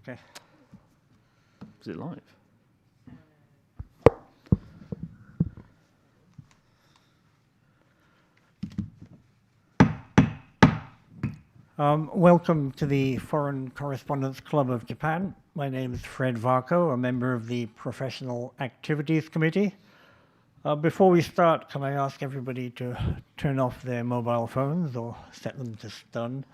Okay. Is it live? Welcome to the Foreign Correspondents Club of Japan. My name is Fred Varco, a member of the Professional Activities Committee. Before we start, can I ask everybody to turn off their mobile phones or set them to stun?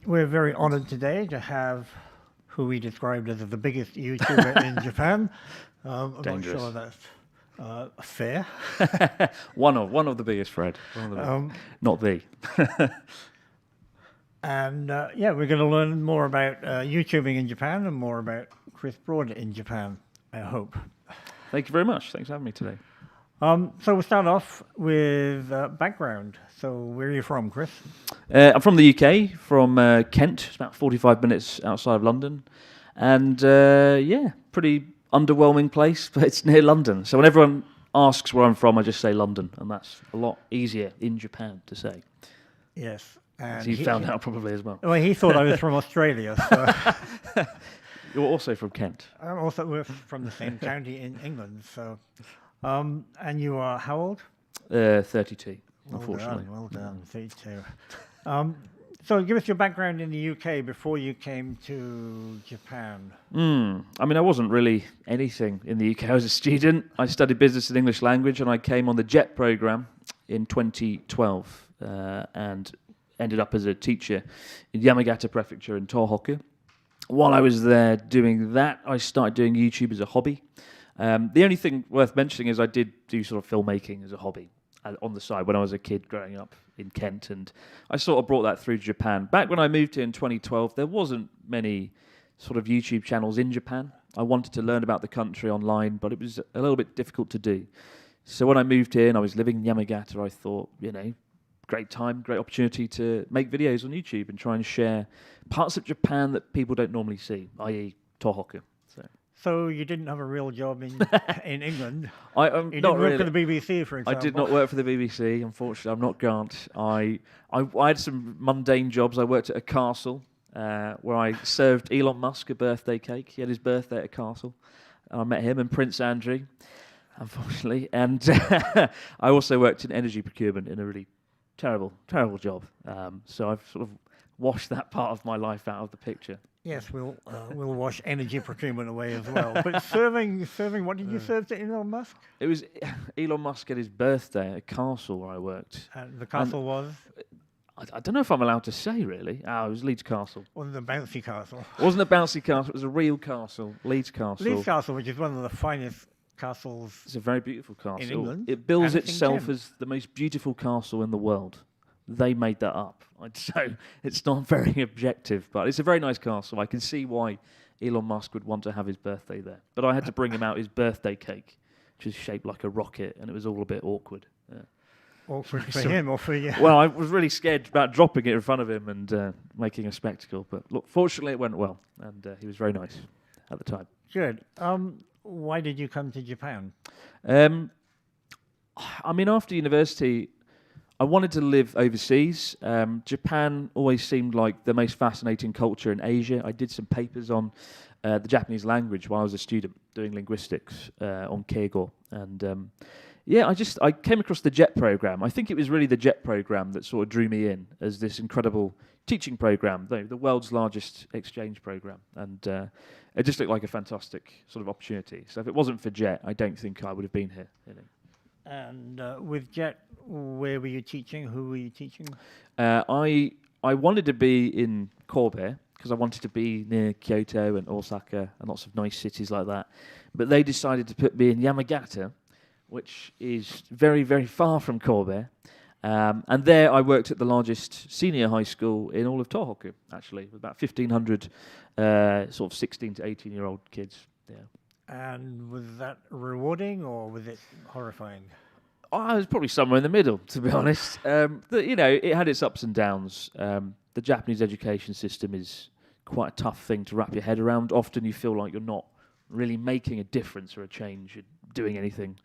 We're very honored today to have who we described as the biggest YouTuber in Japan. I'm not sure that's fair. one of the biggest, Fred. Not the. And yeah, we're going to learn more about YouTubing in Japan and more about Chris Broad in Japan, I hope. Thank you very much. Thanks for having me today. So we'll start off with background. So where are you from, Chris? I'm from the UK, from Kent. It's about 45 minutes outside of London. And yeah, pretty underwhelming place, but it's near London. So when everyone asks where I'm from, I just say London. And that's a lot easier in Japan to say. Yes. And you found out probably as well. Well, he thought I was from Australia. So. You're also from Kent. I'm also we're from the same county in England. So, and you are how old? 32, unfortunately. Well done, 32. So give us your background in the UK before you came to Japan. I mean, I wasn't really anything in the UK. I was a student. I studied business and English language, and I came on the JET programme in 2012 and ended up as a teacher in Yamagata Prefecture in Tohoku. While I was there doing that, I started doing YouTube as a hobby. The only thing worth mentioning is I did do sort of filmmaking as a hobby on the side when I was a kid growing up in Kent, and I sort of brought that through to Japan. Back when I moved here in 2012, there wasn't many sort of YouTube channels in Japan. I wanted to learn about the country online, but it was a little bit difficult to do. So when I moved here and I was living in Yamagata, I thought, great time, great opportunity to make videos on YouTube and try and share parts of Japan that people don't normally see, i.e. Tohoku. So you didn't have a real job in England? You didn't work for the BBC, for example? I did not work for the BBC, unfortunately. I'm not Grant. I had some mundane jobs. I worked at a castle where I served Elon Musk a birthday cake. He had his birthday at a castle. And I met him and Prince Andrew, unfortunately. And I also worked in energy procurement in a really terrible job. So I've sort of washed that part of my life out of the picture. Yes, we'll wash energy procurement away as well. But serving, what did you serve to Elon Musk? It was Elon Musk at his birthday at a castle where I worked. The castle was? I don't know if I'm allowed to say, really. It was Leeds Castle. Wasn't a bouncy castle? It wasn't a bouncy castle, it was a real castle, Leeds Castle. Leeds Castle, which is one of the finest castles. It's a very beautiful castle. In England. It bills itself as the most beautiful castle in the world. They made that up. So it's not very objective, but it's a very nice castle. I can see why Elon Musk would want to have his birthday there. But I had to bring him out his birthday cake, which is shaped like a rocket, and it was all a bit awkward. Yeah. Awkward for him or for you? Well, I was really scared about dropping it in front of him and making a spectacle. But look, fortunately it went well, and he was very nice at the time. Good. Why did you come to Japan? I mean, after university, I wanted to live overseas. Japan always seemed like the most fascinating culture in Asia. I did some papers on the Japanese language while I was a student doing linguistics on Keigo. And yeah, I came across the JET program. I think it was really the JET program that sort of drew me in as this incredible teaching program, the world's largest exchange program. And it just looked like a fantastic sort of opportunity. So if it wasn't for JET, I don't think I would have been here. And with JET, where were you teaching? Who were you teaching? I wanted to be in Kobe because I wanted to be near Kyoto and Osaka and lots of nice cities like that. But they decided to put me in Yamagata, which is very, very far from Kobe. And there I worked at the largest senior high school in all of Tohoku, actually, with about 1,500 sort of 16 to 18-year-old kids. Yeah. And was that rewarding or was it horrifying? I was probably somewhere in the middle, to be honest. It had its ups and downs. The Japanese education system is quite a tough thing to wrap your head around. Often you feel like you're not really making a difference or a change, doing anything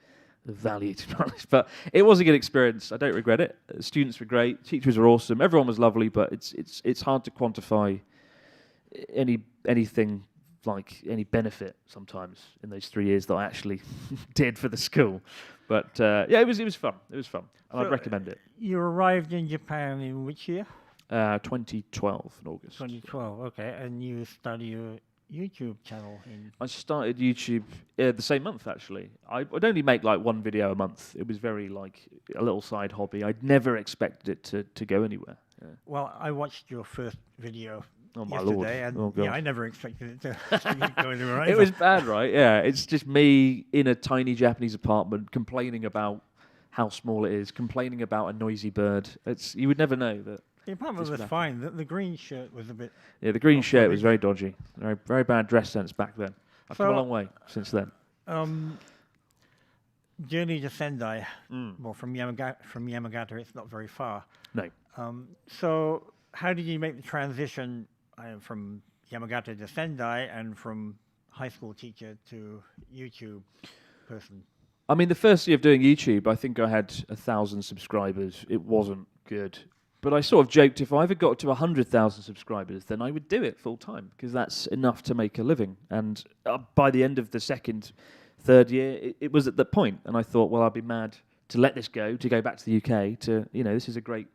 of value, to be honest. But it was a good experience. I don't regret it. Students were great. Teachers were awesome. Everyone was lovely. But it's hard to quantify anything like any benefit sometimes in those 3 years that I actually did for the school. But yeah, it was fun. It was fun, and I'd recommend it. You arrived in Japan in which year? 2012 in August. 2012. Okay, and you started your YouTube channel in. I started YouTube the same month, actually. I would only make like one video a month. It was very like a little side hobby. I'd never expected it to go anywhere. Yeah. Well, I watched your first video Oh my yesterday, lord! and Oh god! yeah, I never expected it to go anywhere. It was bad, right? Yeah, it's just me in a tiny Japanese apartment complaining about how small it is, complaining about a noisy bird. You would never know that. The apartment was fine. The green shirt was a bit. Yeah, the green shirt was very dodgy. Very, very bad dress sense back then. I've come a long way since then. Journey to Sendai, well, from Yamagata, it's not very far. No. So how did you make the transition from Yamagata to Sendai and from high school teacher to YouTube person? I mean, the first year of doing YouTube, I think I had 1,000 subscribers. It wasn't good. But I sort of joked if I ever got to 100,000 subscribers, then I would do it full time because that's enough to make a living. And by the end of the third year, it was at that point. And I thought, well, I'd be mad to let this go, to go back to the UK, this is a great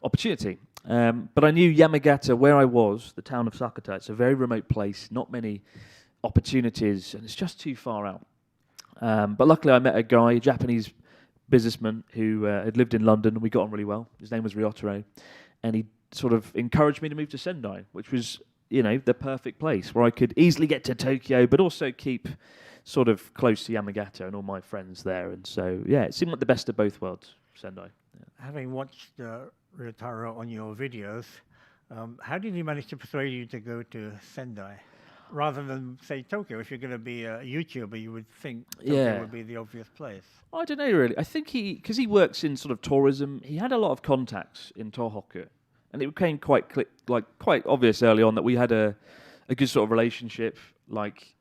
opportunity. But I knew Yamagata, where I was, the town of Sakata, it's a very remote place, not many opportunities, and it's just too far out. But luckily I met a guy, a Japanese businessman who had lived in London, and we got on really well. His name was Ryotaro, and he sort of encouraged me to move to Sendai, which was, the perfect place where I could easily get to Tokyo, but also keep sort of close to Yamagata and all my friends there. And so, yeah, it seemed like the best of both worlds, Sendai. Yeah. Having watched Ryotaro on your videos, how did he manage to persuade you to go to Sendai? Rather than, say, Tokyo. If you're going to be a YouTuber, you would think Tokyo would be the obvious place. I don't know, really. I think because he works in sort of tourism, he had a lot of contacts in Tohoku. And it became quite obvious early on that we had a good sort of relationship. Like,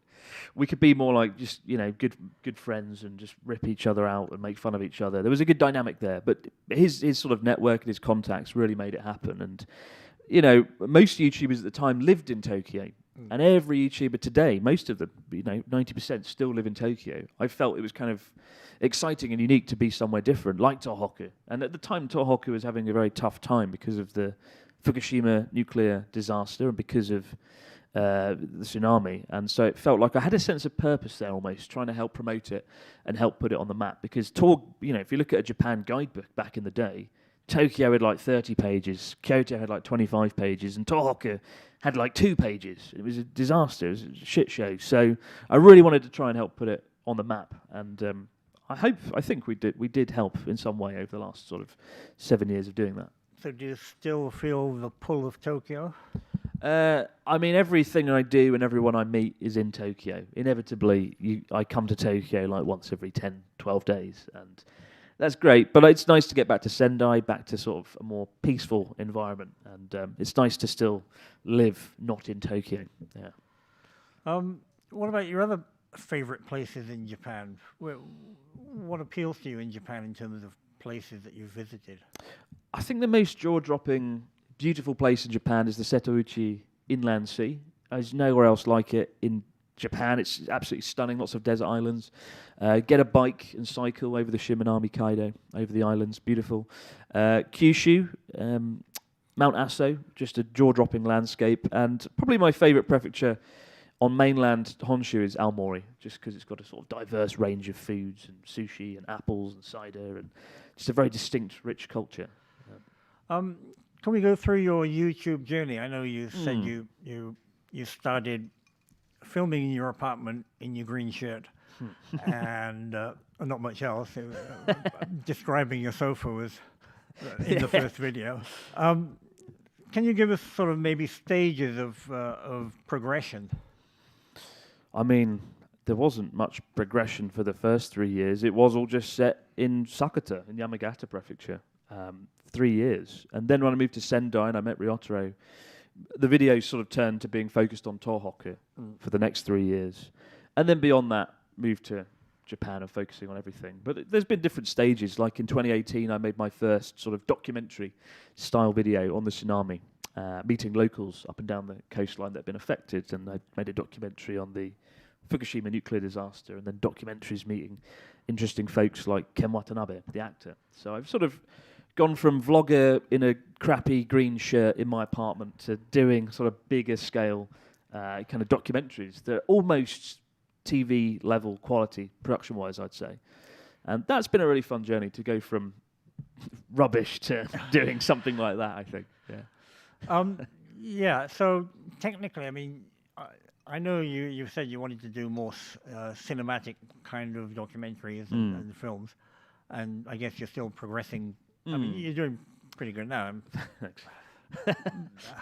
we could be more like just, good friends and just rip each other out and make fun of each other. There was a good dynamic there. But his sort of network and his contacts really made it happen. And, most YouTubers at the time lived in Tokyo. And every YouTuber today, most of them, 90% still live in Tokyo. I felt it was kind of exciting and unique to be somewhere different, like Tohoku. And at the time, Tohoku was having a very tough time because of the Fukushima nuclear disaster and because of the tsunami. And so it felt like I had a sense of purpose there almost, trying to help promote it and help put it on the map. Because if you look at a Japan guidebook back in the day, Tokyo had like 30 pages, Kyoto had like 25 pages, and Tohoku had like 2 pages. It was a disaster. It was a shit show. So I really wanted to try and help put it on the map. And I think we did help in some way over the last sort of 7 years of doing that. So do you still feel the pull of Tokyo? I mean, everything I do and everyone I meet is in Tokyo. Inevitably, I come to Tokyo like once every 10, 12 days. And that's great, but it's nice to get back to Sendai, back to sort of a more peaceful environment, and it's nice to still live not in Tokyo. Yeah. What about your other favorite places in Japan? What appeals to you in Japan in terms of places that you've visited? I think the most jaw-dropping, beautiful place in Japan is the Setouchi Inland Sea. There's nowhere else like it in Japan. It's absolutely stunning, lots of desert islands. Get a bike and cycle over the Shimanami Kaido, over the islands, beautiful. Kyushu, Mount Aso, just a jaw-dropping landscape. And probably my favourite prefecture on mainland Honshu is Aomori, just because it's got a sort of diverse range of foods and sushi and apples and cider and just a very distinct, rich culture. Can we go through your YouTube journey? I know you said you started filming in your apartment in your green shirt and not much else. Describing your sofa was in the first video. Can you give us sort of maybe stages of progression? I mean, there wasn't much progression for the first 3 years. It was all just set in Sakata, in Yamagata Prefecture, 3 years. And then when I moved to Sendai and I met Ryotaro, the videos sort of turned to being focused on Tohoku for the next 3 years. And then beyond that, moved to Japan and focusing on everything. But there's been different stages. Like in 2018, I made my first sort of documentary style video on the tsunami, meeting locals up and down the coastline that have been affected. And I made a documentary on the Fukushima nuclear disaster, and then documentaries meeting interesting folks like Ken Watanabe, the actor. So I've sort of gone from vlogger in a crappy green shirt in my apartment to doing sort of bigger scale kind of documentaries that are almost TV level quality production wise, I'd say. And that's been a really fun journey to go from rubbish to doing something like that, I think. Yeah. Yeah, so technically, I mean, I know you said you wanted to do more cinematic kind of documentaries and films, and I guess you're still progressing. I mean, you're doing pretty good now. Thanks.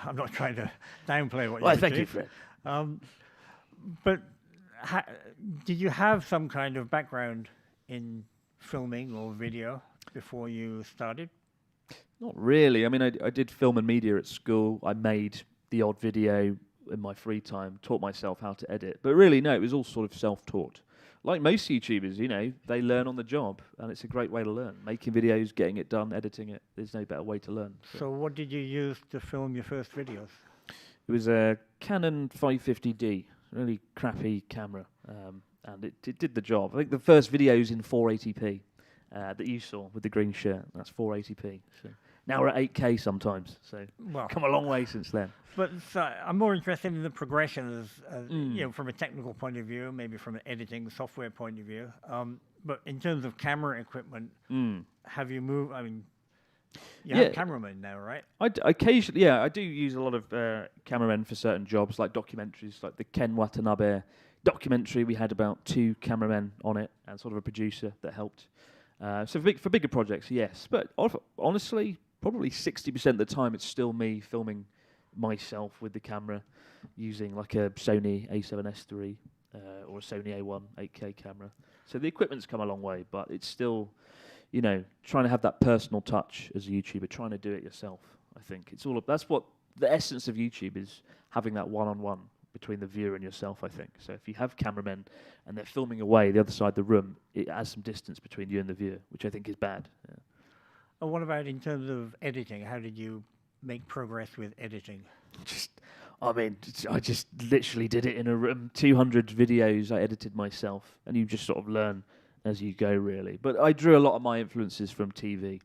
I'm not trying to downplay what Well, you thank do. you, Fred. But did you have some kind of background in filming or video before you started? Not really. I mean, I did film and media at school. I made the odd video in my free time, taught myself how to edit. But really, no, it was all sort of self-taught. Like most YouTubers, you know, they learn on the job, and it's a great way to learn. Making videos, getting it done, editing it. There's no better way to learn. So what did you use to film your first videos? It was a Canon 550D, really crappy camera, and it did the job. I think the first videos in 480p that you saw with the green shirt, that's 480p. So now we're at 8K sometimes, so come a long way since then. But I'm more interested in the progression, you know, from a technical point of view, maybe from an editing software point of view. But in terms of camera equipment, have you moved? I mean, you're a cameraman now, right? Occasionally, I do use a lot of cameramen for certain jobs, like documentaries, like the Ken Watanabe documentary. We had about 2 cameramen on it and sort of a producer that helped. So for bigger projects, yes. But honestly, probably 60% of the time, it's still me filming myself with the camera, using like a Sony A7S III or a Sony A1 8K camera. So the equipment's come a long way, but it's still, you know, trying to have that personal touch as a YouTuber, trying to do it yourself. I think it's all. That's what the essence of YouTube is, having that one-on-one between the viewer and yourself, I think. So if you have cameramen and they're filming away the other side of the room, it adds some distance between you and the viewer, which I think is bad. Yeah. And what about in terms of editing? How did you make progress with editing? I just literally did it in a room. 200 videos I edited myself, and you just sort of learn as you go, really. But I drew a lot of my influences from TV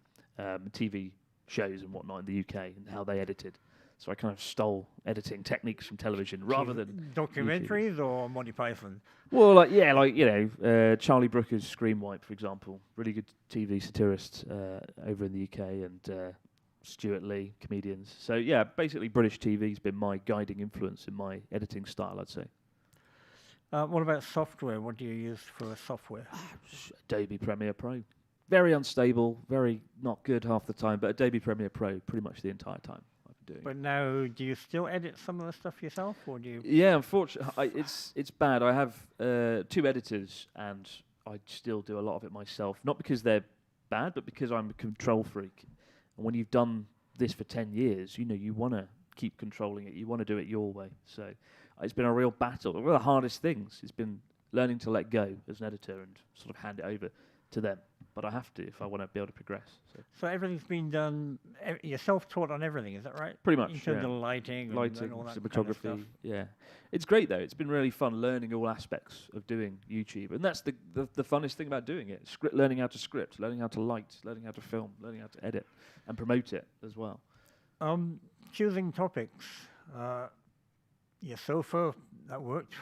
shows and whatnot in the UK and how they edited. So I kind of stole editing techniques from television rather than documentaries YouTube. Or Monty Python. Well, Charlie Brooker's Screen Wipe, for example, really good TV satirist over in the UK, and Stuart Lee, comedians. So yeah, basically British TV's been my guiding influence in my editing style, I'd say. What about software? What do you use for software? Adobe Premiere Pro. Very unstable, very not good half the time, but Adobe Premiere Pro pretty much the entire time. But now, do you still edit some of the stuff yourself, or do you? Yeah, unfortunately, it's bad. I have 2 editors, and I still do a lot of it myself. Not because they're bad, but because I'm a control freak. And when you've done this for 10 years, you know you want to keep controlling it. You want to do it your way. So it's been a real battle. One of the hardest things has been learning to let go as an editor and sort of hand it over to them. But I have to if I want to be able to progress. So everything's been done. You're self-taught on everything, is that right? Pretty much. In terms of lighting, and all that cinematography. Kind of stuff. Yeah, it's great though. It's been really fun learning all aspects of doing YouTube, and that's the funnest thing about doing it. Learning how to script, learning how to light, learning how to film, learning how to edit, and promote it as well. Choosing topics. Your sofa, that worked.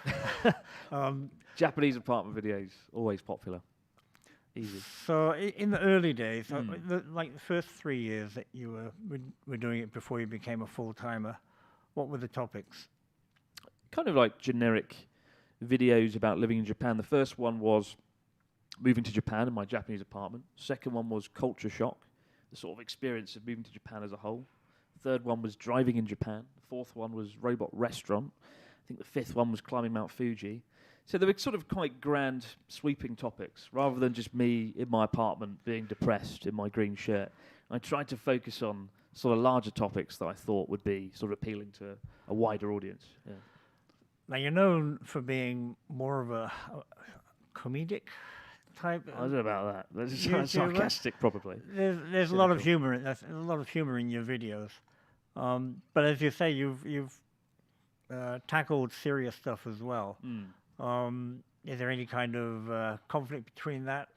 Japanese apartment videos, always popular. Easy. So in the early days, like the first 3 years that you were doing it before you became a full-timer, what were the topics? Kind of like generic videos about living in Japan. The first one was moving to Japan in my Japanese apartment. Second one was culture shock, the sort of experience of moving to Japan as a whole. Third one was driving in Japan. The fourth one was robot restaurant. I think the fifth one was climbing Mount Fuji. So they were sort of quite grand, sweeping topics, rather than just me in my apartment being depressed in my green shirt. I tried to focus on sort of larger topics that I thought would be sort of appealing to a wider audience. Yeah. Now, you're known for being more of a comedic type. I don't know about that. That's YouTuber? sarcastic, probably. There's a lot of humor. There's a lot of humor in your videos. But as you say, you've tackled serious stuff as well. Is there any kind of conflict between that?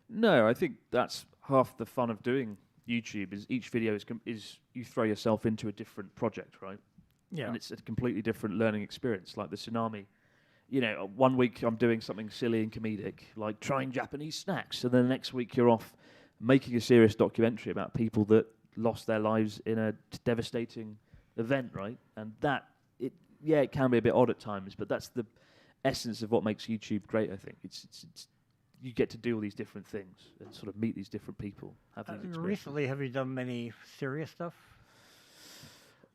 No, I think that's half the fun of doing YouTube. Is each video is you throw yourself into a different project, right? Yeah. And it's a completely different learning experience. Like the tsunami, you know, one week I'm doing something silly and comedic, like trying Japanese snacks, and then the next week you're off making a serious documentary about people that lost their lives in a devastating event, right? And it can be a bit odd at times, but that's the essence of what makes YouTube great, I think. It's you get to do all these different things and sort of meet these different people, have these experiences. Recently, have you done many serious stuff?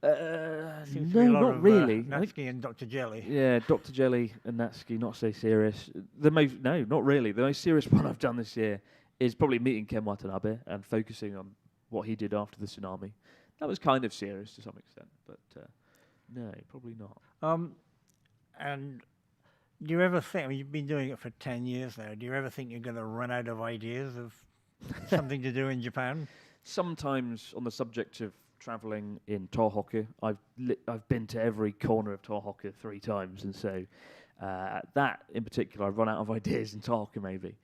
No, not really. Natsuki and Dr. Jelly. Yeah, Dr. Jelly and Natsuki, not so serious. No, not really. The most serious one I've done this year is probably meeting Ken Watanabe and focusing on what he did after the tsunami. That was kind of serious to some extent, but no, probably not. And do you ever think, I mean, you've been doing it for 10 years now, do you ever think you're going to run out of ideas of something to do in Japan? Sometimes on the subject of travelling in Tohoku, I've been to every corner of Tohoku 3 times, and so that in particular, I've run out of ideas in Tohoku maybe.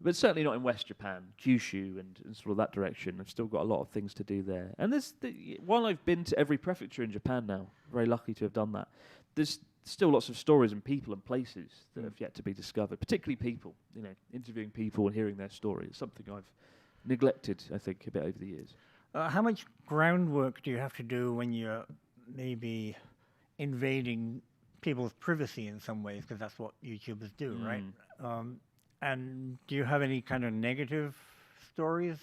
But certainly not in West Japan, Kyushu and sort of that direction. I've still got a lot of things to do there. And while I've been to every prefecture in Japan now, very lucky to have done that, there's still lots of stories and people and places that have yet to be discovered, particularly people, you know, interviewing people and hearing their stories, something I've neglected, I think, a bit over the years. How much groundwork do you have to do when you're maybe invading people's privacy in some ways, because that's what YouTubers do, right? And do you have any kind of negative stories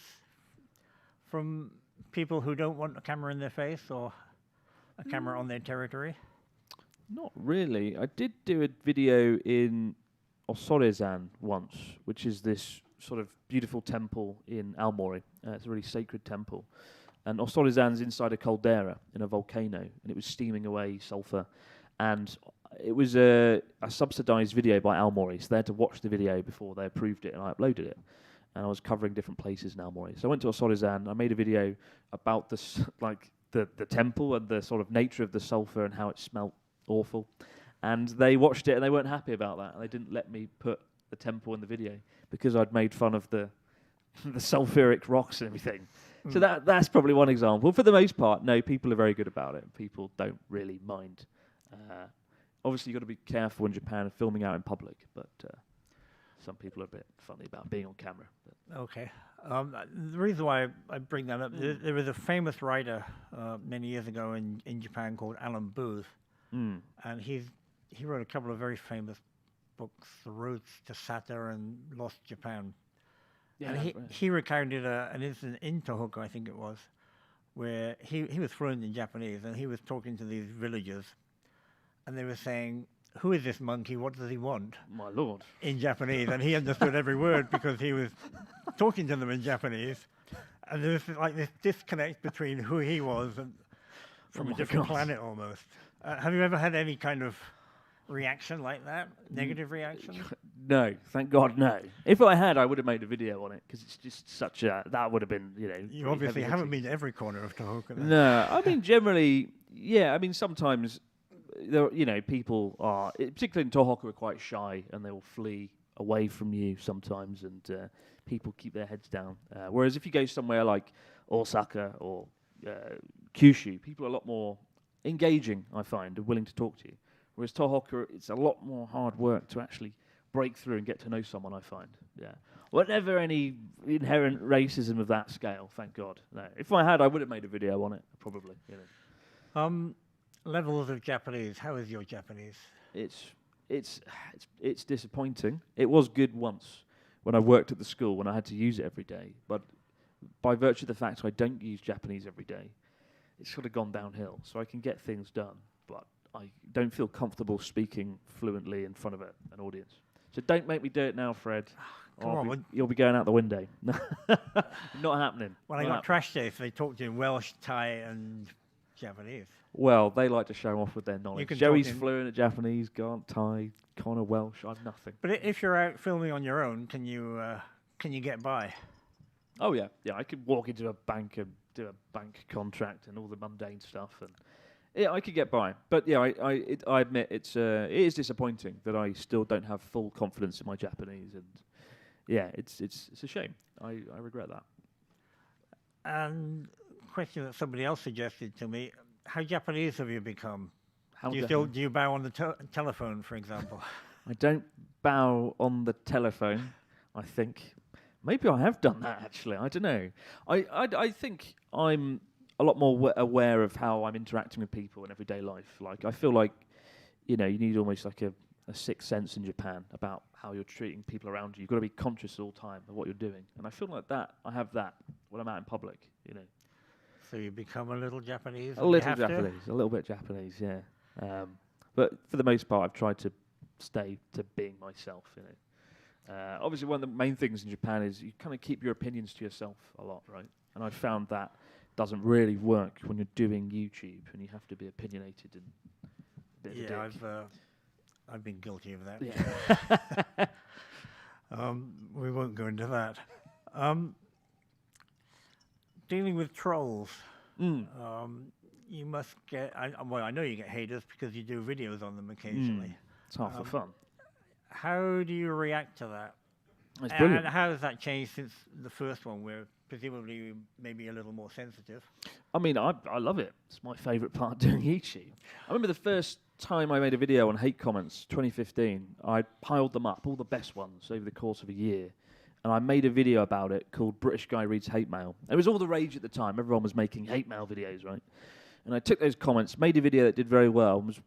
from people who don't want a camera in their face or a camera on their territory? Not really. I did do a video in Osorezan once, which is this sort of beautiful temple in Aomori. It's a really sacred temple. And Osorezan's inside a caldera in a volcano, and it was steaming away sulfur. And it was a subsidized video by Aomori, so they had to watch the video before they approved it, and I uploaded it. And I was covering different places in Aomori. So I went to Osorezan, I made a video about the temple and the sort of nature of the sulfur and how it smelt awful. And they watched it and they weren't happy about that. They didn't let me put the temple in the video because I'd made fun of the sulfuric rocks and everything. So that's probably one example. For the most part, no, people are very good about it. People don't really mind. Obviously, you've got to be careful in Japan filming out in public, but some people are a bit funny about being on camera. But. Okay. The reason why I bring that up, there was a famous writer many years ago in Japan called Alan Booth, and he wrote a couple of very famous books, The Roads to Sata and Lost Japan. Yeah, and he recounted an incident in Tohoku, I think it was, where he was fluent in Japanese, and he was talking to these villagers, and they were saying, "Who is this monkey? What does he want?" My lord. In Japanese, and he understood every word because he was talking to them in Japanese. And there was like this disconnect between who he was and from a different planet almost. Have you ever had any kind of reaction like that? Negative reaction? No, thank God, no. If I had, I would have made a video on it because it's just such a. That would have been, you know. You obviously haven't been to every corner of Tohoku. No, I mean generally, yeah. I mean sometimes. People are, particularly in Tohoku, are quite shy and they will flee away from you sometimes, and people keep their heads down. Whereas if you go somewhere like Osaka or Kyushu, people are a lot more engaging, I find, and willing to talk to you. Whereas Tohoku, it's a lot more hard work to actually break through and get to know someone, I find. Yeah. Whatever any inherent racism of that scale, thank God. No. If I had, I would have made a video on it, probably. You know. Levels of Japanese. How is your Japanese? It's disappointing. It was good once when I worked at the school when I had to use it every day. But by virtue of the fact I don't use Japanese every day, it's sort of gone downhill. So I can get things done, but I don't feel comfortable speaking fluently in front of an audience. So don't make me do it now, Fred. You'll be going out the window. Not happening. When I got Trash Day, they talked in Welsh, Thai, and Japanese. Well, they like to show off with their knowledge. can Joey's talk in- fluent at Japanese, Grant, Thai, Connor Welsh. I've nothing. But if you're out filming on your own, can you get by? Oh yeah, I could walk into a bank and do a bank contract and all the mundane stuff, and yeah, I could get by. But yeah, I admit it is disappointing that I still don't have full confidence in my Japanese, and yeah, it's a shame. I regret that. And question that somebody else suggested to me: how Japanese have you become? How Do you bow on the telephone, for example? I don't bow on the telephone. I think maybe I have done that actually. I don't know. I think I'm a lot more aware of how I'm interacting with people in everyday life. Like I feel like you need almost like a sixth sense in Japan about how you're treating people around you. You've got to be conscious all the time of what you're doing, and I feel like that I have that when I'm out in public. So you become a little Japanese. A little Japanese, a little bit Japanese, yeah. But for the most part, I've tried to stay to being myself. Obviously, one of the main things in Japan is you kind of keep your opinions to yourself a lot, right? And I found that doesn't really work when you're doing YouTube, and you have to be opinionated and a bit of a dick. I've been guilty of that. Yeah. We won't go into that. Dealing with trolls. You must get. I know you get haters because you do videos on them occasionally. It's half the fun. How do you react to that? It's brilliant. And how has that changed since the first one, where presumably you may be a little more sensitive? I mean, I love it. It's my favourite part of doing YouTube. I remember the first time I made a video on hate comments, 2015. I piled them up, all the best ones, over the course of a year. And I made a video about it called British Guy Reads Hate Mail. It was all the rage at the time. Everyone was making hate mail videos, right? And I took those comments, made a video that did very well, and was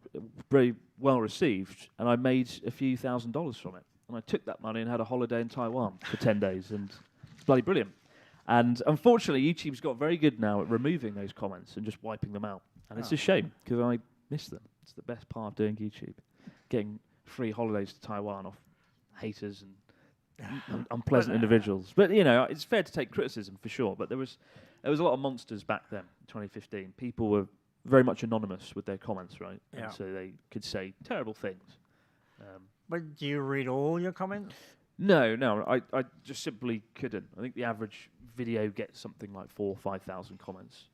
very well received, and I made a few $1,000s from it. And I took that money and had a holiday in Taiwan for 10 days, and it's bloody brilliant. And unfortunately, YouTube's got very good now at removing those comments and just wiping them out. And it's a shame, because I miss them. It's the best part of doing YouTube, getting free holidays to Taiwan off haters and unpleasant individuals. But it's fair to take criticism for sure. But there was a lot of monsters back then, 2015. People were very much anonymous with their comments, right? Yeah. And so they could say terrible things. But do you read all your comments? No, I just simply couldn't. I think the average video gets something like 4,000 or 5,000 comments.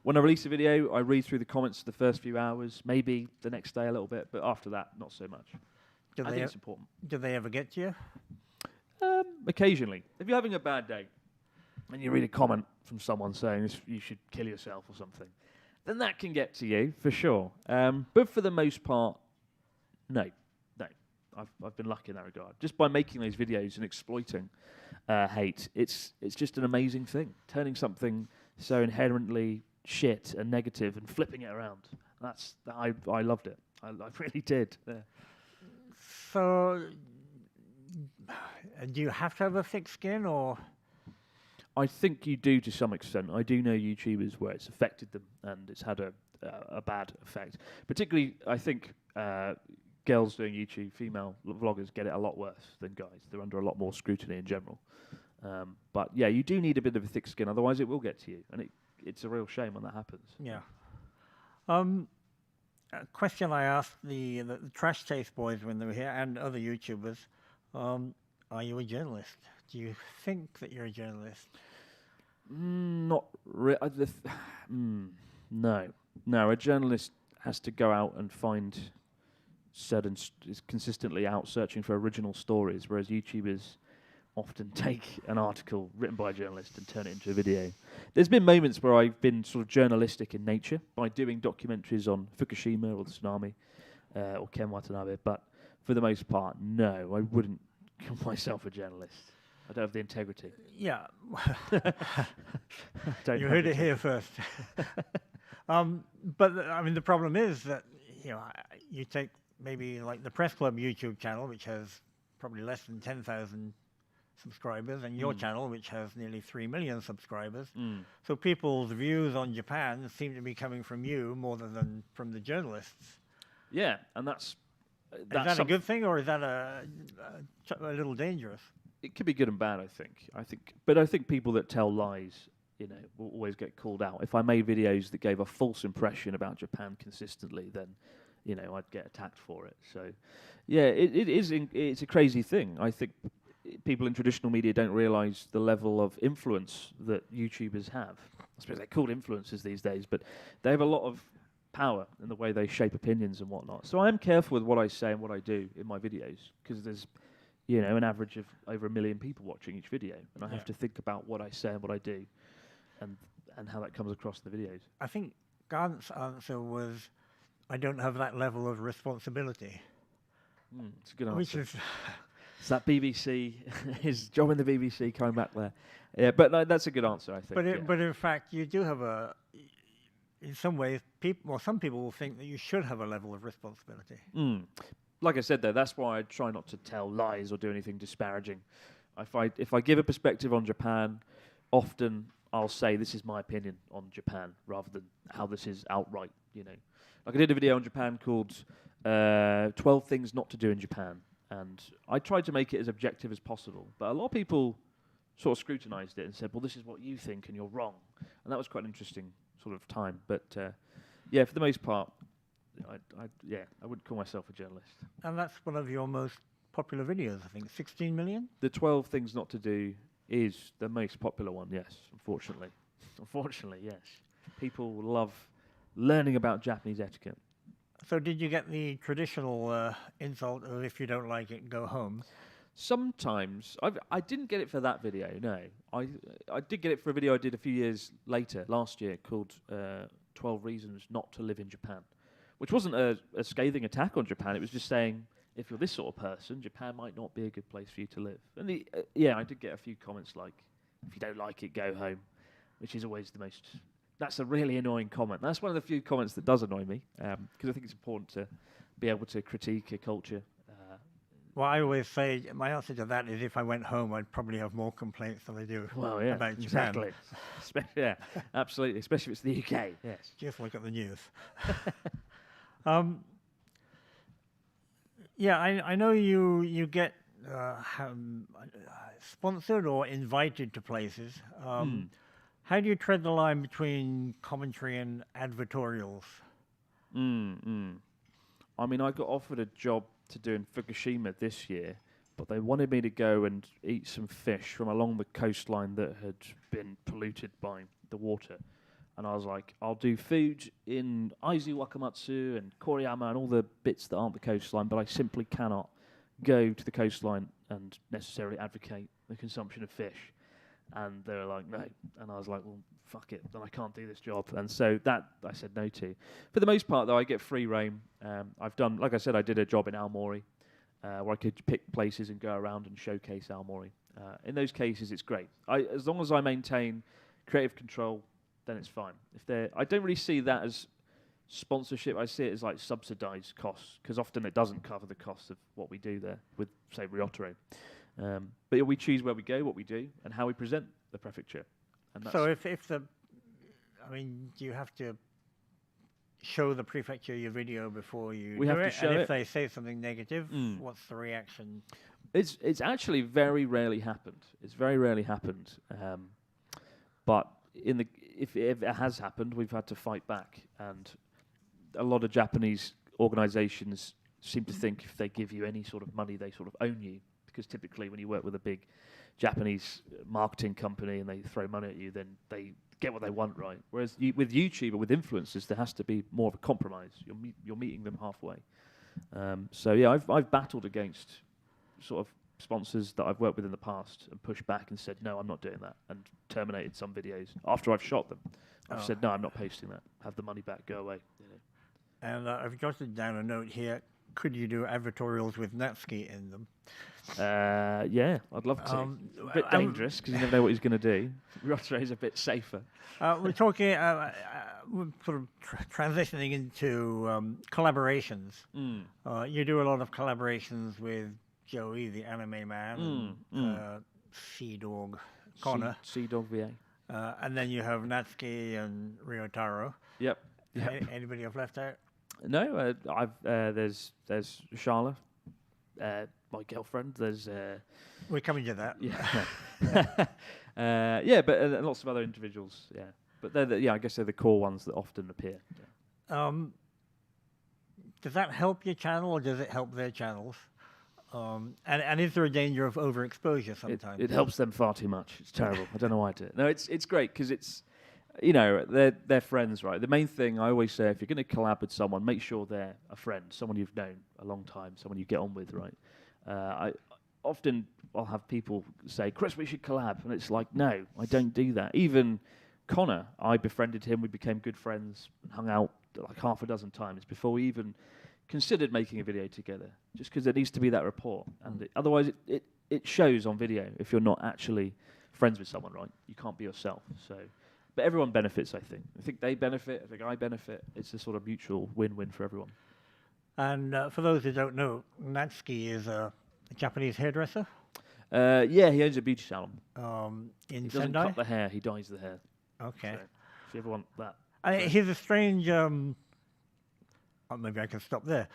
When I release a video, I read through the comments the first few hours, maybe the next day a little bit, but after that, not so much. I think it's important. Do they ever get to you? Occasionally. If you're having a bad day and you read a comment from someone saying you should kill yourself or something, then that can get to you, for sure. But for the most part, no. I've been lucky in that regard. Just by making those videos and exploiting hate, it's just an amazing thing. Turning something so inherently shit and negative and flipping it around. I loved it. I really did. Yeah. So, do you have to have a thick skin, or? I think you do to some extent. I do know YouTubers where it's affected them and it's had a bad effect. Particularly, I think girls doing YouTube, female vloggers, get it a lot worse than guys. They're under a lot more scrutiny in general. But yeah, you do need a bit of a thick skin, otherwise it will get to you. And it's a real shame when that happens. Yeah. A question I asked the Trash Taste boys when they were here, and other YouTubers, are you a journalist? Do you think that you're a journalist? Not really. No. A journalist has to go out and find is consistently out searching for original stories, whereas YouTubers often take an article written by a journalist and turn it into a video. There's been moments where I've been sort of journalistic in nature by doing documentaries on Fukushima or the tsunami or Ken Watanabe, but for the most part, no, I wouldn't call myself a journalist. I don't have the integrity. Yeah. You heard it here first. But I mean, the problem is that you take maybe like the Press Club YouTube channel, which has probably less than 10,000 subscribers, and your channel, which has nearly 3 million subscribers. So people's views on Japan seem to be coming from you more than from the journalists. Yeah, and that's is that a good thing, or is that a little dangerous? It could be good and bad, I think. But I think people that tell lies, will always get called out. If I made videos that gave a false impression about Japan consistently, then, I'd get attacked for it. So, yeah, it's a crazy thing. I think people in traditional media don't realise the level of influence that YouTubers have. I suppose they're called influencers these days, but they have a lot of power in the way they shape opinions and whatnot. So I am careful with what I say and what I do in my videos, because there's an average of over 1 million people watching each video, and I have to think about what I say and what I do, and how that comes across in the videos. I think Grant's answer was, I don't have that level of responsibility. It's a good answer. Which is... It's that BBC, his job in the BBC coming back there. Yeah, but no, that's a good answer, I think. But in fact, you do have in some ways, some people will think that you should have a level of responsibility. Like I said, though, that's why I try not to tell lies or do anything disparaging. If I give a perspective on Japan, often I'll say this is my opinion on Japan rather than how this is outright. Like I did a video on Japan called 12 Things Not to Do in Japan, and I tried to make it as objective as possible. But a lot of people sort of scrutinised it and said, well, this is what you think and you're wrong. And that was quite an interesting sort of time. But for the most part, I wouldn't call myself a journalist. And that's one of your most popular videos, I think, 16 million? The 12 Things Not to Do is the most popular one, yes, unfortunately. Unfortunately, yes. People love learning about Japanese etiquette. So did you get the traditional insult of if you don't like it, go home? Sometimes. I didn't get it for that video, no. I did get it for a video I did a few years later, last year, called 12 Reasons Not to Live in Japan, which wasn't a scathing attack on Japan. It was just saying, if you're this sort of person, Japan might not be a good place for you to live. And I did get a few comments like, if you don't like it, go home, which is always that's a really annoying comment. That's one of the few comments that does annoy me, because I think it's important to be able to critique a culture. Well, I always say my answer to that is if I went home, I'd probably have more complaints than I do about Japan. Exactly. Yeah, absolutely, especially if it's the UK. Yes. Just look at the news. I know you get sponsored or invited to places. How do you tread the line between commentary and advertorials? I mean, I got offered a job to do in Fukushima this year, but they wanted me to go and eat some fish from along the coastline that had been polluted by the water. And I was like, I'll do food in Aizu Wakamatsu and Koriyama and all the bits that aren't the coastline, but I simply cannot go to the coastline and necessarily advocate the consumption of fish. And they were like, no. And I was like, well, fuck it, then I can't do this job. And so that I said no to. For the most part, though, I get free reign. I've done, like I said, I did a job in Aomori where I could pick places and go around and showcase Aomori. In those cases, it's great. As long as I maintain creative control, then it's fine. I don't really see that as sponsorship. I see it as like subsidised costs, because often it doesn't cover the costs of what we do there with, say, Ryotaro. But we choose where we go, what we do, and how we present the prefecture. And so do you have to show the prefecture your video before you do it? And if they say something negative, what's the reaction? It's actually very rarely happened. It's very rarely happened. But if it has happened, we've had to fight back. And a lot of Japanese organisations seem to think if they give you any sort of money, they sort of own you. Because typically when you work with a big Japanese marketing company and they throw money at you, then they get what they want, right? Whereas with YouTube or with influencers, there has to be more of a compromise. You're meeting them halfway. I've battled against sort of sponsors that I've worked with in the past and pushed back and said, no, I'm not doing that, and terminated some videos after I've shot them. I've said, no, I'm not posting that. Have the money back, go away. And I've jotted down a note here. Could you do advertorials with Natsuki in them? Yeah, I'd love to. A bit dangerous because you never know what he's going to do. Ryotaro is a bit safer. We're talking, we're sort of transitioning into collaborations. You do a lot of collaborations with Joey, the anime man, and Sea Dog Connor. Sea Dog VA. And then you have Natsuki and Ryotaro. Yep. Anybody I've left out? No, there's Charla, my girlfriend. There's we're coming to that. Yeah. Yeah, but lots of other individuals. Yeah, but I guess they're the core ones that often appear. Yeah. Does that help your channel, or does it help their channels? And is there a danger of overexposure sometimes? It helps them far too much. It's terrible. I don't know why I do it. No, it's great because it's, they're friends, right? The main thing I always say, if you're going to collab with someone, make sure they're a friend, someone you've known a long time, someone you get on with, right? I'll have people say, Chris, we should collab. And it's like, no, I don't do that. Even Connor, I befriended him. We became good friends and hung out like half a dozen times before we even considered making a video together, just because there needs to be that rapport. And otherwise, it shows on video if you're not actually friends with someone, right? You can't be yourself. So, but everyone benefits, I think. I think they benefit. I think I benefit. It's a sort of mutual win-win for everyone. And for those who don't know, Natsuki is a Japanese hairdresser. Yeah, he owns a beauty salon. In he doesn't Sendai? cut the hair, he dyes the hair. Okay. So if you ever want that. He's a strange... maybe I can stop there.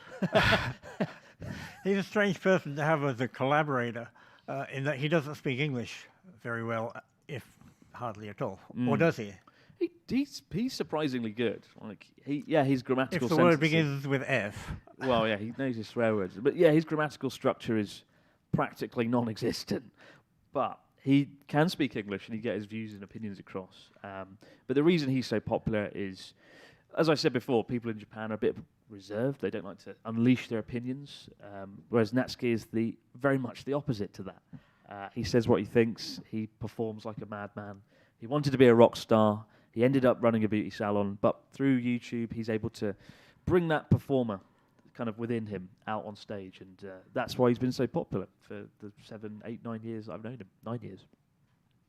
He's a strange person to have as a collaborator in that he doesn't speak English very well, if hardly at all. Or does he? He's surprisingly good. Like his grammatical. If the word begins with F. Well, yeah, he knows his swear words. But yeah, his grammatical structure is practically non-existent. But he can speak English and he gets his views and opinions across. But the reason he's so popular is, as I said before, people in Japan are a bit reserved. They don't like to unleash their opinions. Whereas Natsuki is very much the opposite to that. He says what he thinks. He performs like a madman. He wanted to be a rock star. He ended up running a beauty salon, but through YouTube, he's able to bring that performer kind of within him out on stage, and that's why he's been so popular for the 7, 8, 9 years I've known him. 9 years.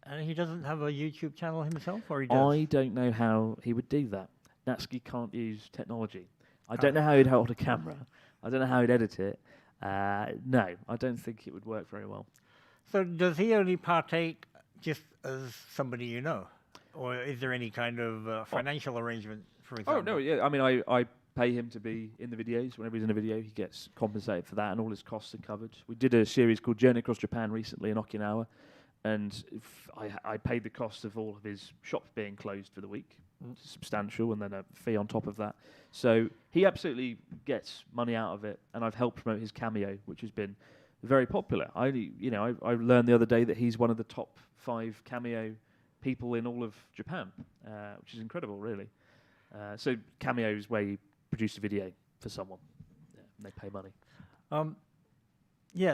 And he doesn't have a YouTube channel himself, or he does? I don't know how he would do that. Natsuki can't use technology. I don't know how he'd hold a camera. I don't know how he'd edit it. No, I don't think it would work very well. So does he only partake just as somebody you know? Or is there any kind of financial arrangement, for example? Oh, no, yeah. I mean, I pay him to be in the videos. Whenever he's in a video, he gets compensated for that, and all his costs are covered. We did a series called Journey Across Japan recently in Okinawa, and I paid the cost of all of his shops being closed for the week. Substantial, and then a fee on top of that. So he absolutely gets money out of it, and I've helped promote his Cameo, which has been very popular. I learned the other day that he's one of the top 5 Cameo people in all of Japan, which is incredible, really. So Cameo is where you produce a video for someone, and they pay money.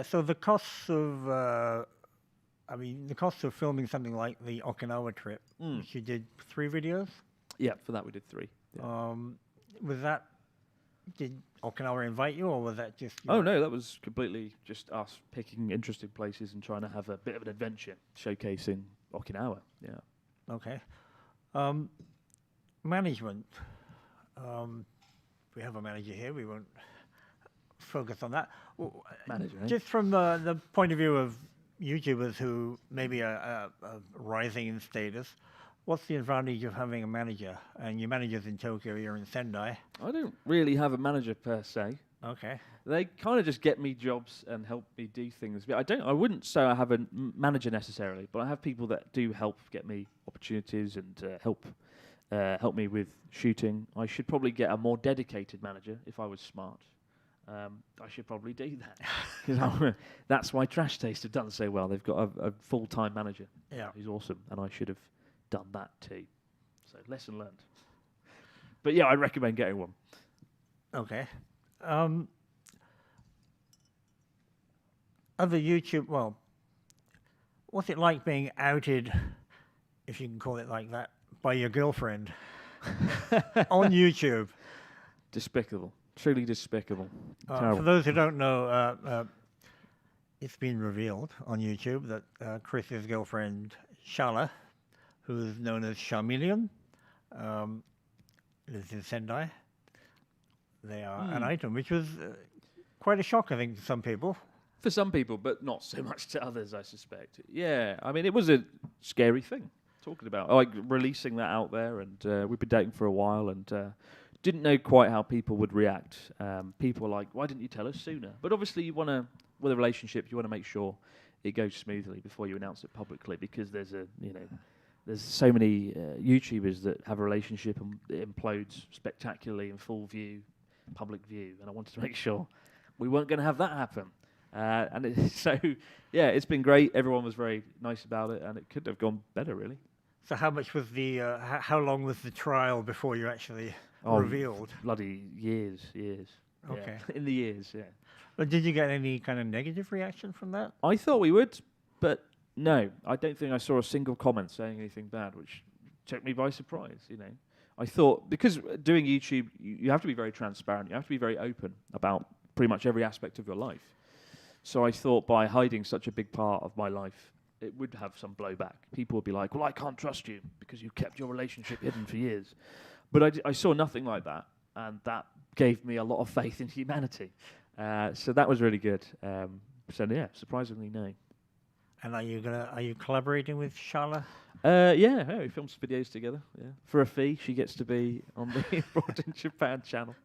So the costs of, the costs of filming something like the Okinawa trip, which you did 3 videos? Yeah, for that we did 3. Yeah. Did Okinawa invite you, or was that just... Oh, no, that was completely just us picking interesting places and trying to have a bit of an adventure, showcasing Okinawa, yeah. Okay. Management. We have a manager here. We won't focus on that. Manager, eh? Just from the point of view of YouTubers who maybe are rising in status, what's the advantage of having a manager? And your manager's in Tokyo, you're in Sendai. I don't really have a manager per se. Okay. They kind of just get me jobs and help me do things. I wouldn't say I have a manager necessarily, but I have people that do help get me opportunities and help me with shooting. I should probably get a more dedicated manager if I was smart. I should probably do that because that's why Trash Taste have done so well. They've got a full-time manager who's awesome, and I should have done that too. So lesson learned. But yeah, I recommend getting one. Okay. Other YouTube, what's it like being outed, if you can call it like that, by your girlfriend on YouTube? Despicable. Truly despicable. For those who don't know, it's been revealed on YouTube that Chris's girlfriend, Shala, who is known as Charmeleon, lives in Sendai. They are an item, which was quite a shock, I think, to some people. For some people, but not so much to others, I suspect. Yeah, I mean, it was a scary thing, talking about, like, releasing that out there, and we've been dating for a while, and didn't know quite how people would react. People were like, why didn't you tell us sooner? But obviously, with a relationship, you want to make sure it goes smoothly before you announce it publicly, because there's so many YouTubers that have a relationship and it implodes spectacularly in full view, public view, and I wanted to make sure we weren't going to have that happen. It's been great. Everyone was very nice about it, and it could have gone better, really. So how much was how long was the trial before you actually revealed? Bloody years. Okay. Yeah. In the years, yeah. But did you get any kind of negative reaction from that? I thought we would, but no, I don't think I saw a single comment saying anything bad, which took me by surprise, I thought, because doing YouTube, you have to be very transparent, you have to be very open about pretty much every aspect of your life. So I thought by hiding such a big part of my life, it would have some blowback. People would be like, well, I can't trust you because you kept your relationship hidden for years. But I saw nothing like that, and that gave me a lot of faith in humanity. So that was really good. Surprisingly, no. And are you collaborating with Sharla? Yeah, we filmed some videos together. Yeah, for a fee, she gets to be on the Abroad in Japan channel.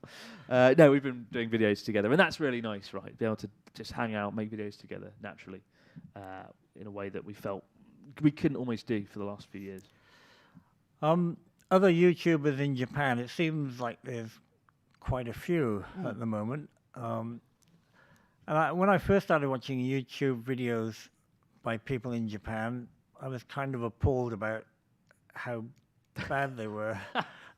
No, we've been doing videos together, and that's really nice, right? Be able to just hang out, make videos together naturally, in a way that we felt we couldn't almost do for the last few years. Other YouTubers in Japan, it seems like there's quite a few at the moment. And when I first started watching YouTube videos by people in Japan, I was kind of appalled about how bad they were.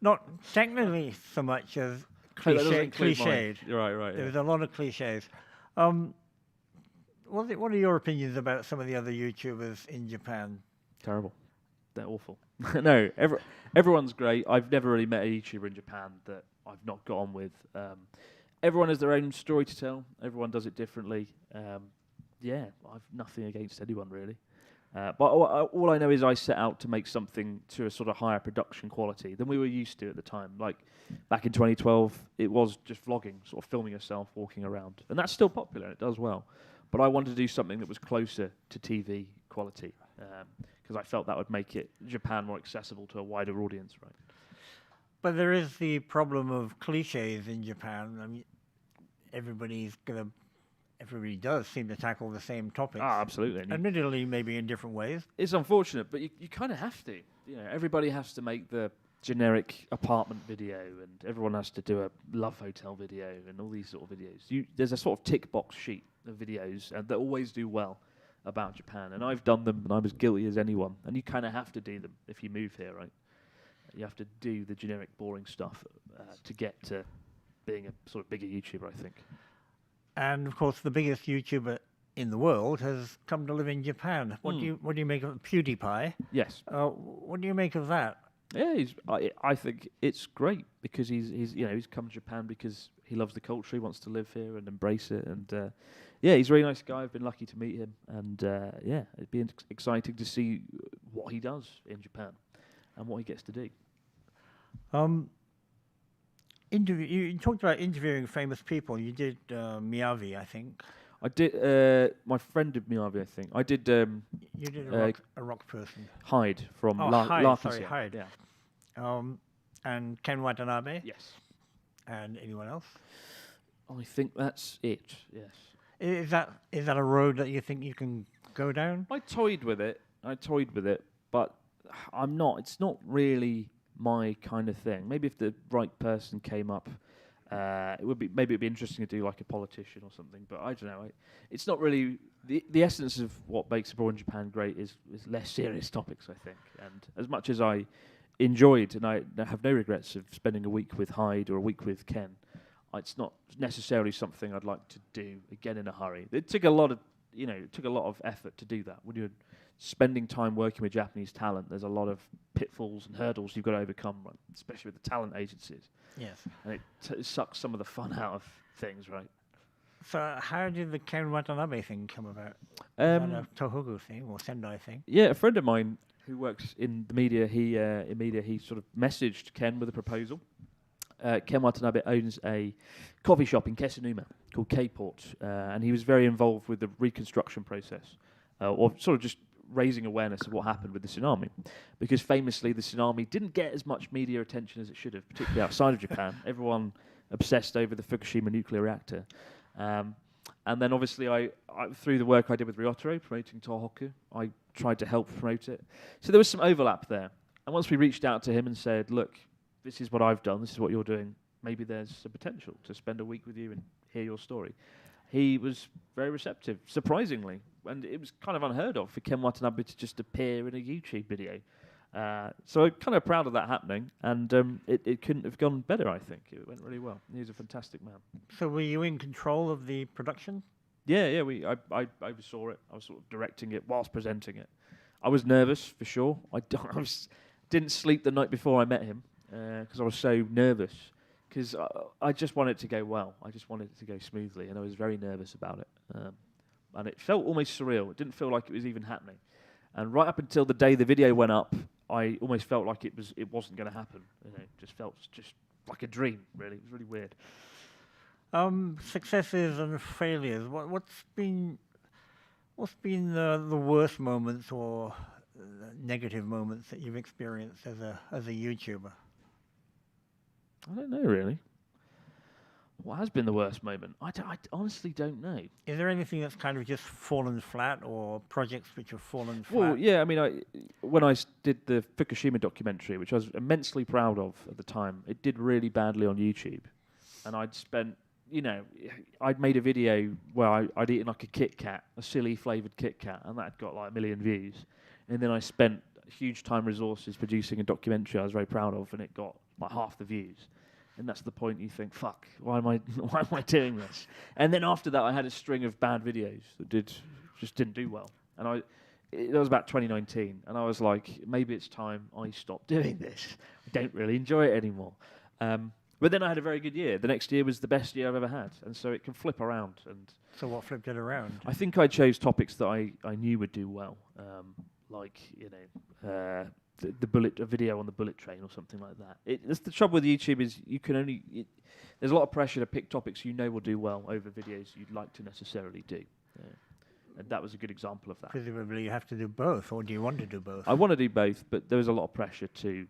Not technically so much as cliched. Right. There was a lot of cliches. What are your opinions about some of the other YouTubers in Japan? Terrible. They're awful. No, everyone's great. I've never really met a YouTuber in Japan that I've not got on with. Everyone has their own story to tell. Everyone does it differently. I've nothing against anyone really. But all I know is I set out to make something to a sort of higher production quality than we were used to at the time. Like back in 2012, it was just vlogging, sort of filming yourself walking around. And that's still popular, and it does well. But I wanted to do something that was closer to TV quality, because I felt that would make Japan more accessible to a wider audience, right? But there is the problem of cliches in Japan. I mean, everybody does seem to tackle the same topics. Absolutely. Admittedly, maybe in different ways. It's unfortunate, but you kind of have to. Everybody has to make the generic apartment video, and everyone has to do a love hotel video, and all these sort of videos. There's a sort of tick box sheet of videos, and that always do well about Japan. And I've done them, and I'm as guilty as anyone. And you kind of have to do them if you move here, right? You have to do the generic, boring stuff to get to being a sort of bigger YouTuber, I think. And of course, the biggest YouTuber in the world has come to live in Japan. What do you make of PewDiePie? Yes. What do you make of that? Yeah, I think it's great because he's come to Japan because he loves the culture. He wants to live here and embrace it. And he's a really nice guy. I've been lucky to meet him. And it'd be exciting to see what he does in Japan and what he gets to do. You talked about interviewing famous people. You did Miyavi, I think. I did. My friend did Miyavi, I think. I did. You did a rock person. Hyde from Hyde. Yeah. And Ken Watanabe. Yes. And anyone else? I think that's it. Yes. Is that a road that you think you can go down? I toyed with it, but I'm not. It's not really my kind of thing. Maybe if the right person came up, it'd be interesting to do like a politician or something. But I don't know. It's not really the essence of what makes Abroad in Japan great is less serious topics, I think. And as much as I enjoyed, and I have no regrets of spending a week with Hyde or a week with Ken, it's not necessarily something I'd like to do again in a hurry. It took a lot of effort to do that. When you're spending time working with Japanese talent, there's a lot of pitfalls and hurdles you've got to overcome, right? Especially with the talent agencies. Yes. And it sucks some of the fun out of things, right? So how did the Ken Watanabe thing come about? Was that a Tohoku thing or Sendai thing? Yeah, a friend of mine who works in the media, he sort of messaged Ken with a proposal. Ken Watanabe owns a coffee shop in Kesunuma called K-Port, and he was very involved with the reconstruction process, or sort of just raising awareness of what happened with the tsunami, because famously the tsunami didn't get as much media attention as it should have, particularly outside of Japan. Everyone obsessed over the Fukushima nuclear reactor. And then obviously I through the work I did with Ryotaro, promoting Tohoku, I tried to help promote it. So there was some overlap there. And once we reached out to him and said, look, this is what I've done, this is what you're doing, maybe there's a potential to spend a week with you and hear your story. He was very receptive, surprisingly. And it was kind of unheard of for Ken Watanabe to just appear in a YouTube video. So I'm kind of proud of that happening, and it couldn't have gone better, I think. It went really well. He's a fantastic man. So were you in control of the production? Yeah, I oversaw it. I was sort of directing it whilst presenting it. I was nervous, for sure. Didn't sleep the night before I met him, because I was so nervous, because I just wanted it to go well. I just wanted it to go smoothly, and I was very nervous about it. And it felt almost surreal. It didn't feel like it was even happening. And right up until the day the video went up, I almost felt like it wasn't going to happen. It just felt just like a dream, really. It was really weird. Successes and failures. What's been the worst moments or negative moments that you've experienced as a YouTuber? I don't know, really. What has been the worst moment? I honestly don't know. Is there anything that's kind of just fallen flat, or projects which have fallen flat? Well, yeah, I mean, when I did the Fukushima documentary, which I was immensely proud of at the time, it did really badly on YouTube. And I'd spent, I'd made a video where I'd eaten like a Kit Kat, a silly flavoured Kit Kat, and that had got like 1 million views. And then I spent huge time resources producing a documentary I was very proud of, and it got like half the views. And that's the point you think, fuck, why am I doing this? And then after that, I had a string of bad videos that just didn't do well. And that was about 2019, and I was like, maybe it's time I stop doing this. I don't really enjoy it anymore. But then I had a very good year. The next year was the best year I've ever had, and so it can flip around. And so what flipped it around? I think I chose topics that I knew would do well, like a video on the bullet train or something like that. That's the trouble with YouTube, is you can only there's a lot of pressure to pick topics you know will do well over videos you'd like to necessarily do. And that was a good example of that. Presumably you have to do both, or do you want to do both? I want to do both, but there was a lot of pressure to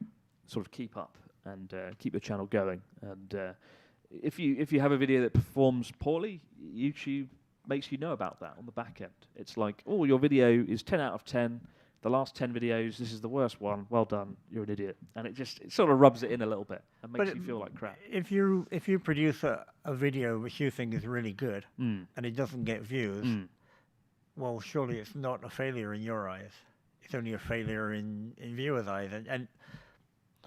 sort of keep up and keep the channel going. And if you have a video that performs poorly, YouTube makes you know about that on the back end. It's like, oh, your video is 10 out of 10. The last 10 videos, this is the worst one. Well done, you're an idiot. And it sort of rubs it in a little bit and makes you feel like crap. If you produce a video which you think is really good and it doesn't get views, well, surely it's not a failure in your eyes. It's only a failure in viewers' eyes. And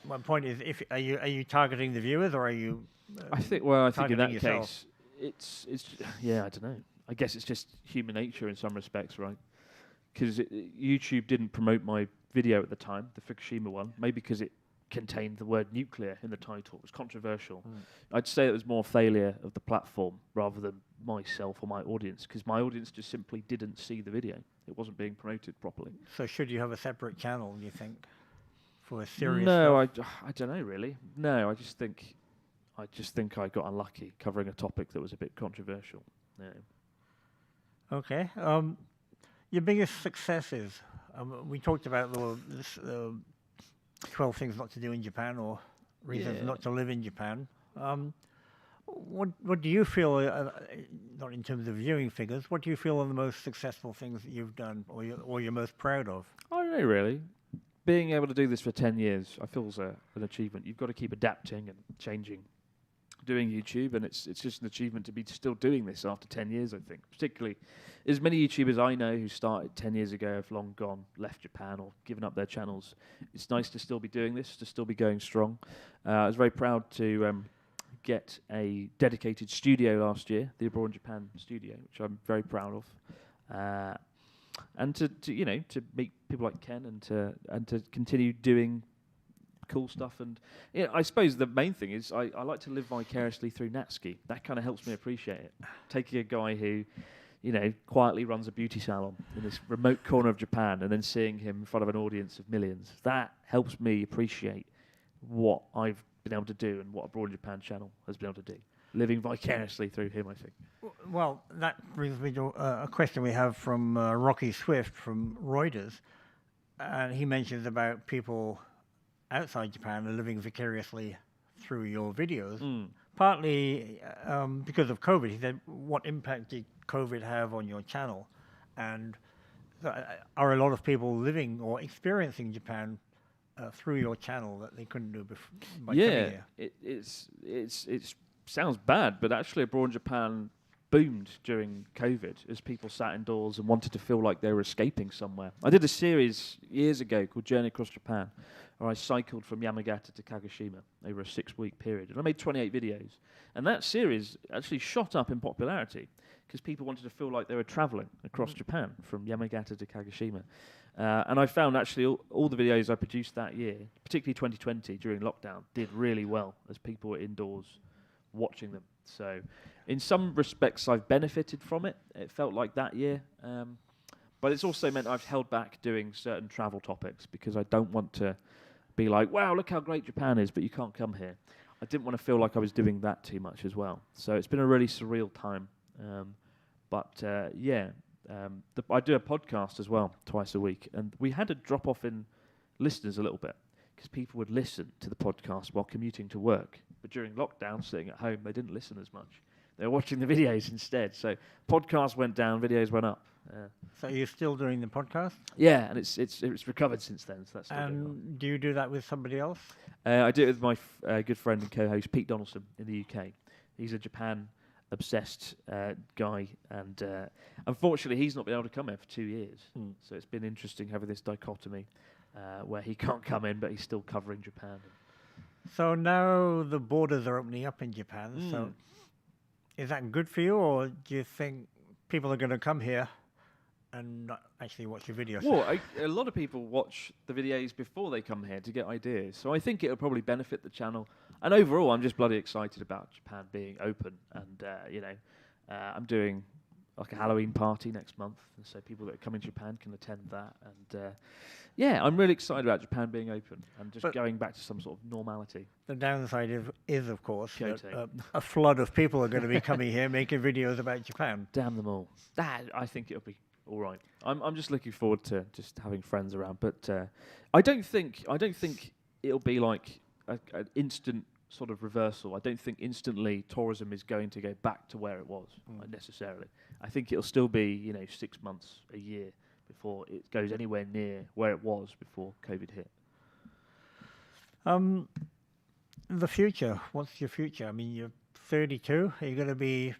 my point is, are you targeting the viewers, or are you? I think in that yourself? case, it's I don't know. I guess it's just human nature in some respects, right? Because YouTube didn't promote my video at the time, the Fukushima one, maybe because it contained the word nuclear in the title. It was controversial. I'd say it was more failure of the platform rather than myself or my audience, because my audience just simply didn't see the video. It wasn't being promoted properly. So should you have a separate channel, do you think, for serious No, stuff? I don't know, really. No, I just think I got unlucky covering a topic that was a bit controversial. Yeah. Okay. Your biggest successes. We talked about the 12 things not to do in Japan, or reasons not to live in Japan. What do you feel, not in terms of viewing figures, what do you feel are the most successful things that you've done, or you're most proud of? I don't know, really. Being able to do this for 10 years, I feel is an achievement. You've got to keep adapting and changing, doing YouTube, and it's just an achievement to be still doing this after 10 years, I think. Particularly, as many YouTubers I know who started 10 years ago have long gone, left Japan or given up their channels. It's nice to still be doing this, to still be going strong. I was very proud to get a dedicated studio last year, the Abroad in Japan studio, which I'm very proud of. And to meet people like Ken and to continue doing cool stuff. And I suppose the main thing is I like to live vicariously through Natsuki. That kind of helps me appreciate it. Taking a guy who quietly runs a beauty salon in this remote corner of Japan and then seeing him in front of an audience of millions, that helps me appreciate what I've been able to do and what Abroad in Japan channel has been able to do. Living vicariously through him, I think. Well, that brings me to a question we have from Rocky Swift from Reuters. And he mentions about people outside Japan are living vicariously through your videos. partly because of COVID. He said, what impact did COVID have on your channel? And are a lot of people living or experiencing Japan through your channel that they couldn't do by coming here? It sounds bad, but actually Abroad in Japan boomed during COVID as people sat indoors and wanted to feel like they were escaping somewhere. I did a series years ago called Journey Across Japan, where I cycled from Yamagata to Kagoshima over a 6-week period, and I made 28 videos. And that series actually shot up in popularity because people wanted to feel like they were traveling across Japan from Yamagata to Kagoshima. And I found actually all the videos I produced that year, particularly 2020 during lockdown, did really well as people were indoors watching them. So in some respects I've benefited from it. It felt like that year. But it's also meant I've held back doing certain travel topics because I don't want to be like, wow, look how great Japan is, but you can't come here. I didn't want to feel like I was doing that too much as well. So it's been a really surreal time. I do a podcast as well twice a week, and we had a drop off in listeners a little bit because people would listen to the podcast while commuting to work. But during lockdown, sitting at home, they didn't listen as much. They were watching the videos instead. So podcast went down, videos went up. So you're still doing the podcast? Yeah, and it's recovered since then. So that's still going on. And do you do that with somebody else? I do it with my good friend and co-host Pete Donaldson in the UK. He's a Japan-obsessed guy, and unfortunately, he's not been able to come here for 2 years. So it's been interesting having this dichotomy where he can't come in, but he's still covering Japan. So now the borders are opening up in Japan. So is that good for you, or do you think people are going to come here and not actually watch your videos? Well, a lot of people watch the videos before they come here to get ideas. So I think it'll probably benefit the channel. And overall, I'm just bloody excited about Japan being open. And, I'm doing like a Halloween party next month. And so people that are coming to Japan can attend that. And, I'm really excited about Japan being open and just going back to some sort of normality. The downside is of course, that, a flood of people are going to be coming here making videos about Japan. Damn them all. I think it'll be all right. I'm just looking forward to just having friends around, but I don't think it'll be like an instant sort of reversal. I don't think instantly tourism is going to go back to where it was necessarily. I think it'll still be 6 months, a year before it goes anywhere near where it was before COVID hit. The future. What's your future? I mean, you're 32. Are you going to be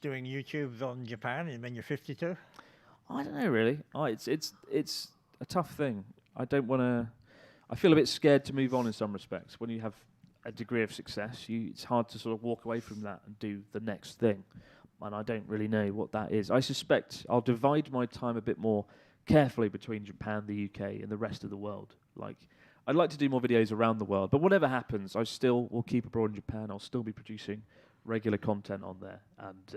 doing YouTubes on Japan and when you're 52? I don't know really. It's a tough thing. I don't want to. I feel a bit scared to move on in some respects. When you have a degree of success, it's hard to sort of walk away from that and do the next thing. And I don't really know what that is. I suspect I'll divide my time a bit more carefully between Japan, the UK, and the rest of the world. Like, I'd like to do more videos around the world, but whatever happens, I still will keep abroad in Japan. I'll still be producing regular content on there, and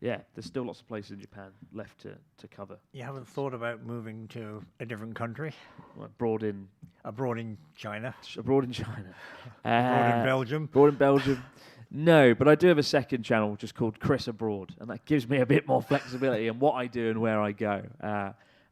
there's still lots of places in Japan left to cover. You haven't thought about moving to a different country? Well, abroad in China? Abroad in China. Abroad in Belgium? Abroad in Belgium. No, but I do have a second channel just called Chris Abroad, and that gives me a bit more flexibility in what I do and where I go.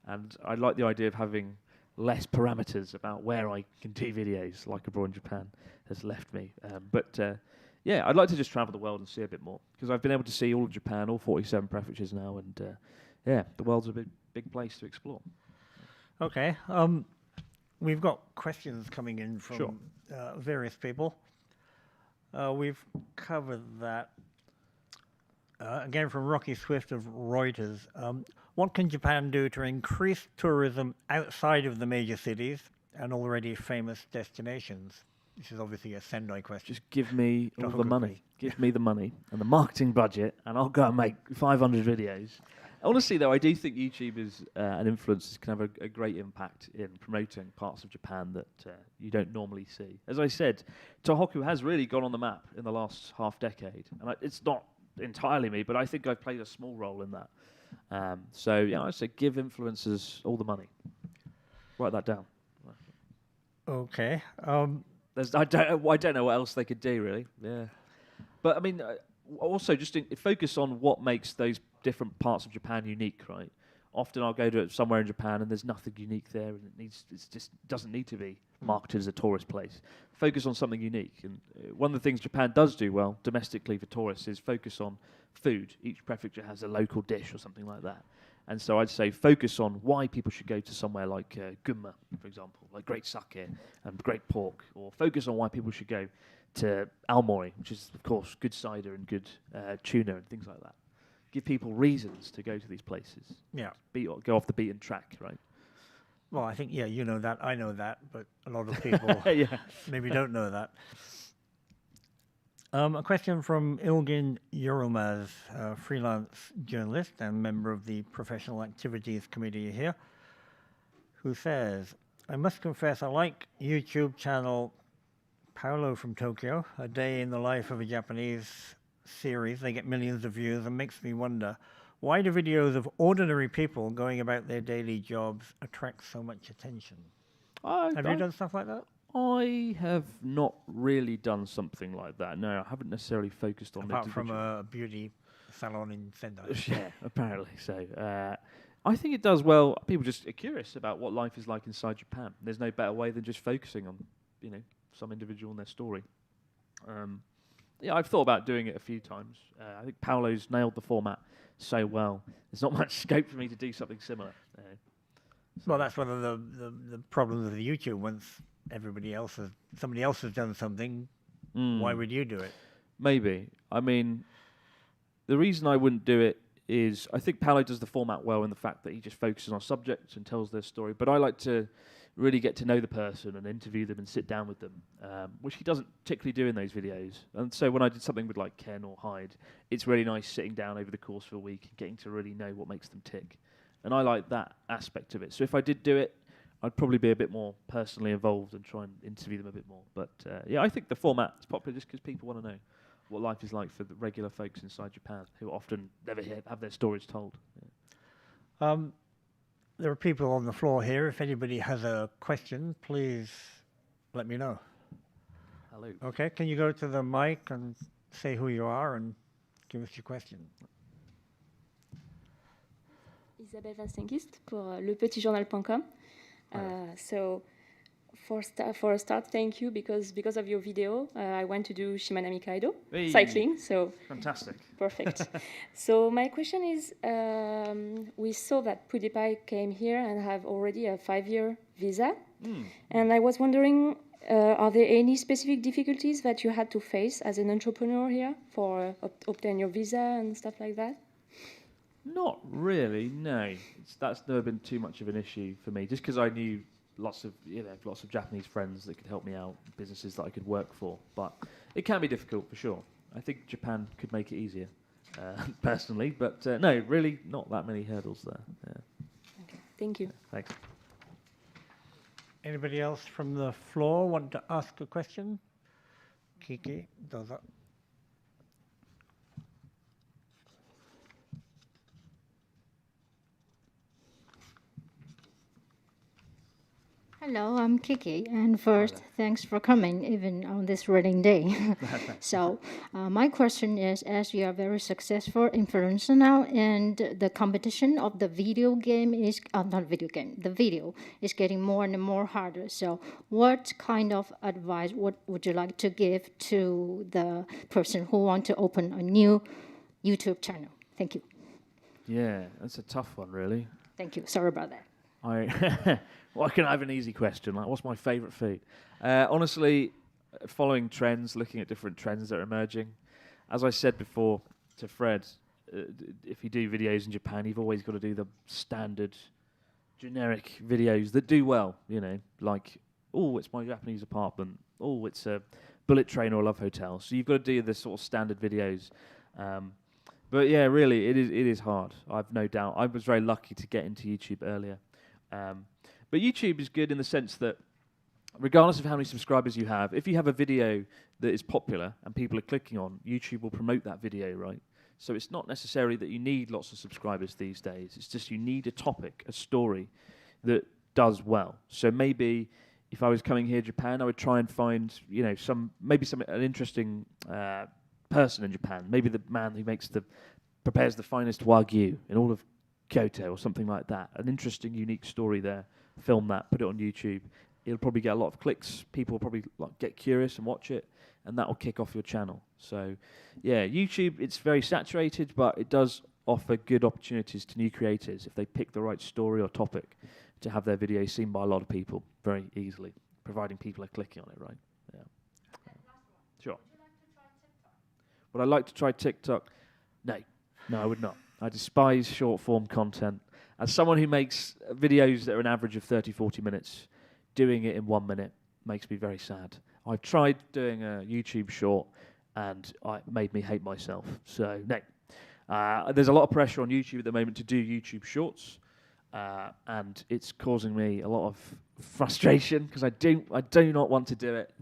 And I like the idea of having less parameters about where I can do videos, like Abroad in Japan has left me. I'd like to just travel the world and see a bit more, because I've been able to see all of Japan, all 47 prefectures now, and the world's a big place to explore. Okay. We've got questions coming in from various people. We've covered that. Again, from Rocky Swift of Reuters. What can Japan do to increase tourism outside of the major cities and already famous destinations? This is obviously a Sendai question. Just give me all the money. Give me the money and the marketing budget, and I'll go and make 500 videos. Honestly, though, I do think YouTubers and influencers can have a great impact in promoting parts of Japan that you don't normally see. As I said, Tohoku has really gone on the map in the last half decade. And it's not entirely me, but I think I've played a small role in that. I'd say give influencers all the money. Write that down. Okay. I don't know what else they could do, really. Yeah. But, I mean, also just focus on what makes those different parts of Japan unique, right? Often I'll go to somewhere in Japan and there's nothing unique there, and it just doesn't need to be marketed as a tourist place. Focus on something unique. And one of the things Japan does do well domestically for tourists is focus on food. Each prefecture has a local dish or something like that. And so I'd say focus on why people should go to somewhere like Gunma, for example, like great sake and great pork, or focus on why people should go to Aomori, which is, of course, good cider and good tuna and things like that. Give people reasons to go to these places. Yeah. Go off the beaten track, right? Well, I think, yeah, you know that, I know that, but a lot of people maybe don't know that. A question from Ilgin Yorulmaz, a freelance journalist and member of the Professional Activities Committee here, who says, I must confess I like YouTube channel Paolo from Tokyo, a day in the life of a Japanese series. They get millions of views and makes me wonder, why do videos of ordinary people going about their daily jobs attract so much attention? Have you done stuff like that? I have not really done something like that. No, I haven't necessarily focused on apart from a beauty salon in Sendai. Yeah, apparently so. I think it does well. People just are curious about what life is like inside Japan. There's no better way than just focusing on, some individual and their story. Yeah, I've thought about doing it a few times. I think Paolo's nailed the format so well. There's not much scope for me to do something similar. Well, that's one of the problems with YouTube. Once somebody else has done something, why would you do it? Maybe. I mean, the reason I wouldn't do it is I think Paolo does the format well in the fact that he just focuses on subjects and tells their story. But I like to really get to know the person and interview them and sit down with them, which he doesn't particularly do in those videos. And so when I did something with like Ken or Hyde, it's really nice sitting down over the course of a week and getting to really know what makes them tick. And I like that aspect of it. So if I did do it, I'd probably be a bit more personally involved and try and interview them a bit more. But yeah, I think the format is popular just because people want to know what life is like for the regular folks inside Japan who often never have their stories told. Yeah. There are people on the floor here. If anybody has a question, please let me know. Hello. Okay, can you go to the mic and say who you are and give us your question? Isabelle Vastenkist pour lepetitjournal.com. So for a start, thank you because of your video. I went to do Shimanami Kaido cycling. So fantastic. Perfect. So my question is, we saw that PewDiePie came here and have already a 5-year visa, and I was wondering, are there any specific difficulties that you had to face as an entrepreneur here for obtain your visa and stuff like that? Not really, no. That's never been too much of an issue for me, just because I knew lots of Japanese friends that could help me out, businesses that I could work for. But it can be difficult for sure. I think Japan could make it easier, personally. But no, really not that many hurdles there. Yeah. Okay, thank you. Thanks. Anybody else from the floor want to ask a question? Kiki, dozo. Hello, I'm Kiki, and first, thanks for coming, even on this rainy day. So, my question is, as you are very successful influencer now, and the competition of the video game is, the video is getting more and more harder. So, what kind of advice would you like to give to the person who want to open a new YouTube channel? Thank you. Yeah, that's a tough one, really. Thank you. Sorry about that. Why can I have an easy question? Like, what's my favourite food? Honestly, following trends, looking at different trends that are emerging. As I said before to Fred, if you do videos in Japan, you've always got to do the standard, generic videos that do well. Like, oh, it's my Japanese apartment. Oh, it's a bullet train or a love hotel. So you've got to do the sort of standard videos. But yeah, really, it is hard. I've no doubt. I was very lucky to get into YouTube earlier. But YouTube is good in the sense that regardless of how many subscribers you have, if you have a video that is popular and people are clicking on, YouTube will promote that video, right? So it's not necessarily that you need lots of subscribers these days. It's just you need a topic, a story that does well. So maybe if I was coming here to Japan, I would try and find, an interesting person in Japan. Maybe the man who prepares the finest Wagyu in all of Kyoto or something like that. An interesting, unique story there. Film that, put it on YouTube. It'll probably get a lot of clicks. People will probably get curious and watch it, and that will kick off your channel. So, yeah, YouTube, it's very saturated, but it does offer good opportunities to new creators if they pick the right story or topic to have their video seen by a lot of people very easily, providing people are clicking on it, right? Yeah. Sure. Would I like to try TikTok? No, I would not. I despise short-form content. As someone who makes videos that are an average of 30, 40 minutes, doing it in 1 minute makes me very sad. I've tried doing a YouTube short, and it made me hate myself. So, no. There's a lot of pressure on YouTube at the moment to do YouTube shorts, and it's causing me a lot of frustration because I do not want to do it.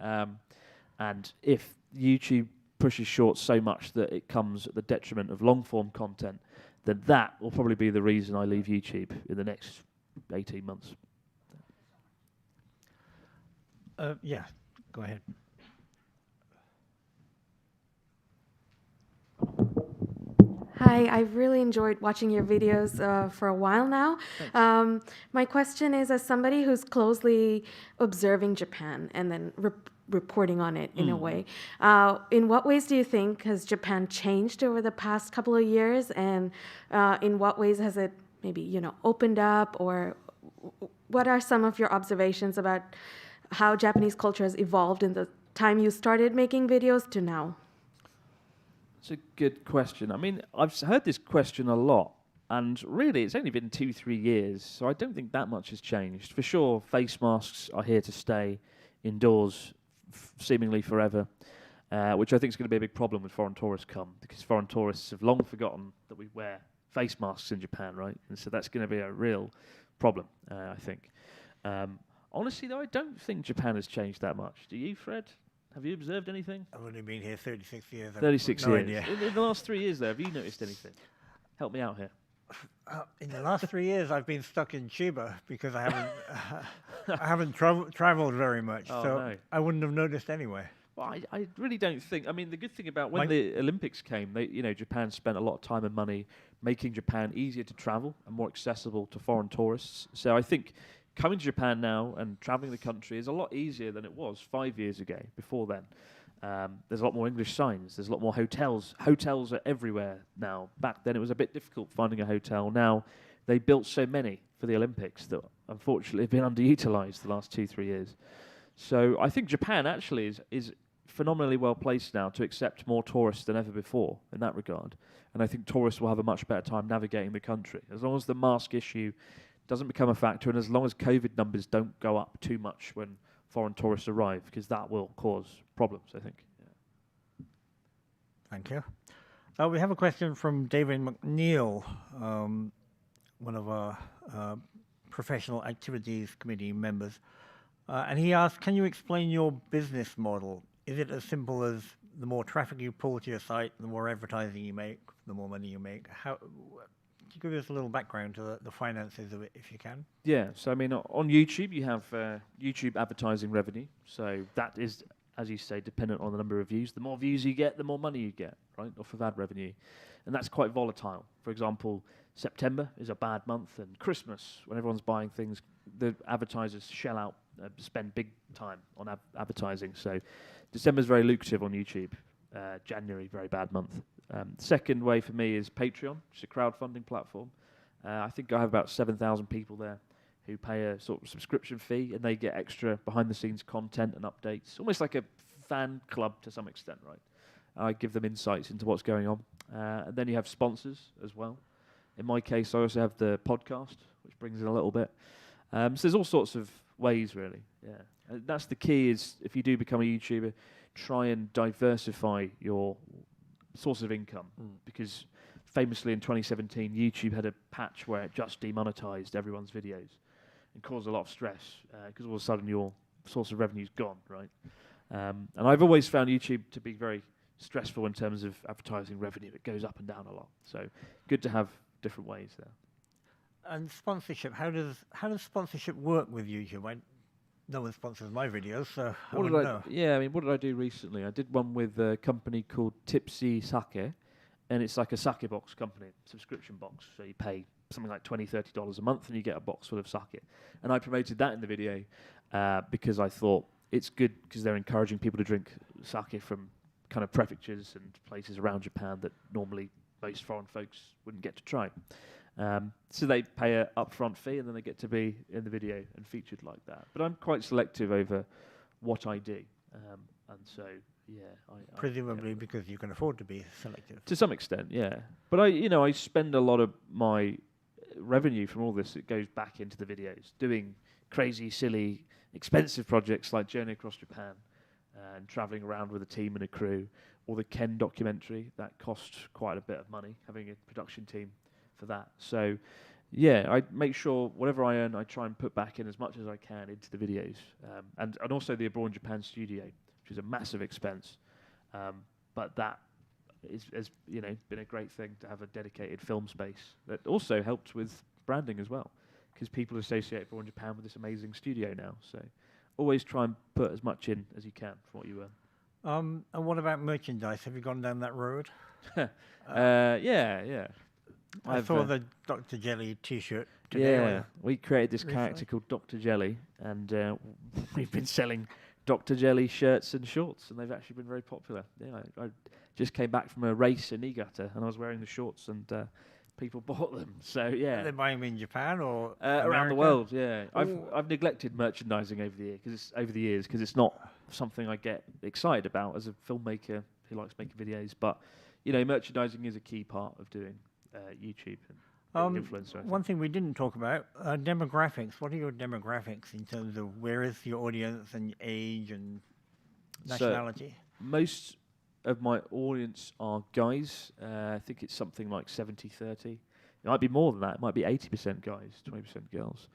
And if YouTube pushes shorts so much that it comes at the detriment of long-form content, then that will probably be the reason I leave YouTube in the next 18 months. Yeah, go ahead. Hi, I've really enjoyed watching your videos for a while now. My question is, as somebody who's closely observing Japan and then reporting on it in a way, in what ways do you think has Japan changed over the past couple of years, and in what ways has it maybe opened up, or what are some of your observations about how Japanese culture has evolved in the time you started making videos to now? It's a good question. I mean, I've heard this question a lot, and really it's only been 2-3 years, so I don't think that much has changed. For sure, face masks are here to stay indoors seemingly forever, which I think is going to be a big problem when foreign tourists come, because foreign tourists have long forgotten that we wear face masks in Japan, right? And so that's going to be a real problem, I think. Honestly, though, I don't think Japan has changed that much. Do you, Fred? Have you observed anything? I've only been here 36 years. 36 no years. Idea. In the last 3 years, though, have you noticed anything? Help me out here. In the last 3 years, I've been stuck in Cuba because I haven't traveled very much, Oh, so no. I wouldn't have noticed anyway. Well, I really don't think. I mean, the good thing about when the Olympics came, Japan spent a lot of time and money making Japan easier to travel and more accessible to foreign tourists. So I think coming to Japan now and traveling the country is a lot easier than it was 5 years ago. Before then, there's a lot more English signs. There's a lot more hotels. Hotels are everywhere now. Back then, it was a bit difficult finding a hotel. Now, they built so many for the Olympics that unfortunately have been underutilized the last 2-3 years. So I think Japan actually is phenomenally well placed now to accept more tourists than ever before in that regard. And I think tourists will have a much better time navigating the country. As long as the mask issue doesn't become a factor, and as long as COVID numbers don't go up too much when foreign tourists arrive, because that will cause problems, I think. Yeah. Thank you. We have a question from David McNeil, one of our Professional Activities Committee members. And he asked, can you explain your business model? Is it as simple as the more traffic you pull to your site, the more advertising you make, the more money you make? Could you give us a little background to the finances of it, if you can? Yeah, so I mean, on YouTube, you have YouTube advertising revenue. So that is, as you say, dependent on the number of views. The more views you get, the more money you get, right, off of ad revenue. And that's quite volatile. For example, September is a bad month, and Christmas, when everyone's buying things, the advertisers shell out, spend big time on advertising. So December's very lucrative on YouTube. January, very bad month. Second way for me is Patreon, which is a crowdfunding platform. I think I have about 7,000 people there who pay a sort of subscription fee, and they get extra behind-the-scenes content and updates, almost like a fan club to some extent, right? I give them insights into what's going on. And then you have sponsors as well. In my case, I also have the podcast, which brings in a little bit. So there's all sorts of ways, really. Yeah, and that's the key. Is if you do become a YouTuber, try and diversify your source of income, because famously in 2017, YouTube had a patch where it just demonetized everyone's videos and caused a lot of stress because all of a sudden your source of revenue's gone, right? And I've always found YouTube to be very stressful in terms of advertising revenue. It goes up and down a lot. So good to have different ways there. And sponsorship, how does sponsorship work with YouTube? No one sponsors my videos, so I wouldn't know. Yeah, I mean, what did I do recently? I did one with a company called Tipsy Sake, and it's like a sake box company, subscription box. So you pay something like $20, $30 a month, and you get a box full of sake. And I promoted that in the video because I thought it's good because they're encouraging people to drink sake from kind of prefectures and places around Japan that normally most foreign folks wouldn't get to try. So they pay an upfront fee, and then they get to be in the video and featured like that. But I'm quite selective over what I do, and so yeah. Presumably because you can afford to be selective. To some extent, yeah. But I spend a lot of my revenue from all this. It goes back into the videos, doing crazy, silly, expensive projects like Journey Across Japan and traveling around with a team and a crew, or the Ken documentary that cost quite a bit of money, having a production team for that. So yeah, I make sure whatever I earn, I try and put back in as much as I can into the videos, and also the Abroad in Japan studio, which is a massive expense, but that has been a great thing to have a dedicated film space that also helped with branding as well, because people associate Abroad in Japan with this amazing studio now. So always try and put as much in as you can from what you earn. And what about merchandise? Have you gone down that road? Yeah. I saw the Dr. Jelly T-shirt today. Yeah, we created this character called Dr. Jelly, and we've been selling Dr. Jelly shirts and shorts, and they've actually been very popular. Yeah, I just came back from a race in Niigata, and I was wearing the shorts, and people bought them. So yeah, Are they buying them in Japan or around the America? world. Yeah, I've neglected merchandising over the years because it's not something I get excited about as a filmmaker who likes making videos. But merchandising is a key part of doing YouTube and being an influencer. I think. One thing we didn't talk about, demographics. What are your demographics in terms of where is your audience and age and nationality? So most of my audience are guys. I think it's something like 70-30. It might be more than that. It might be 80% guys, 20% girls.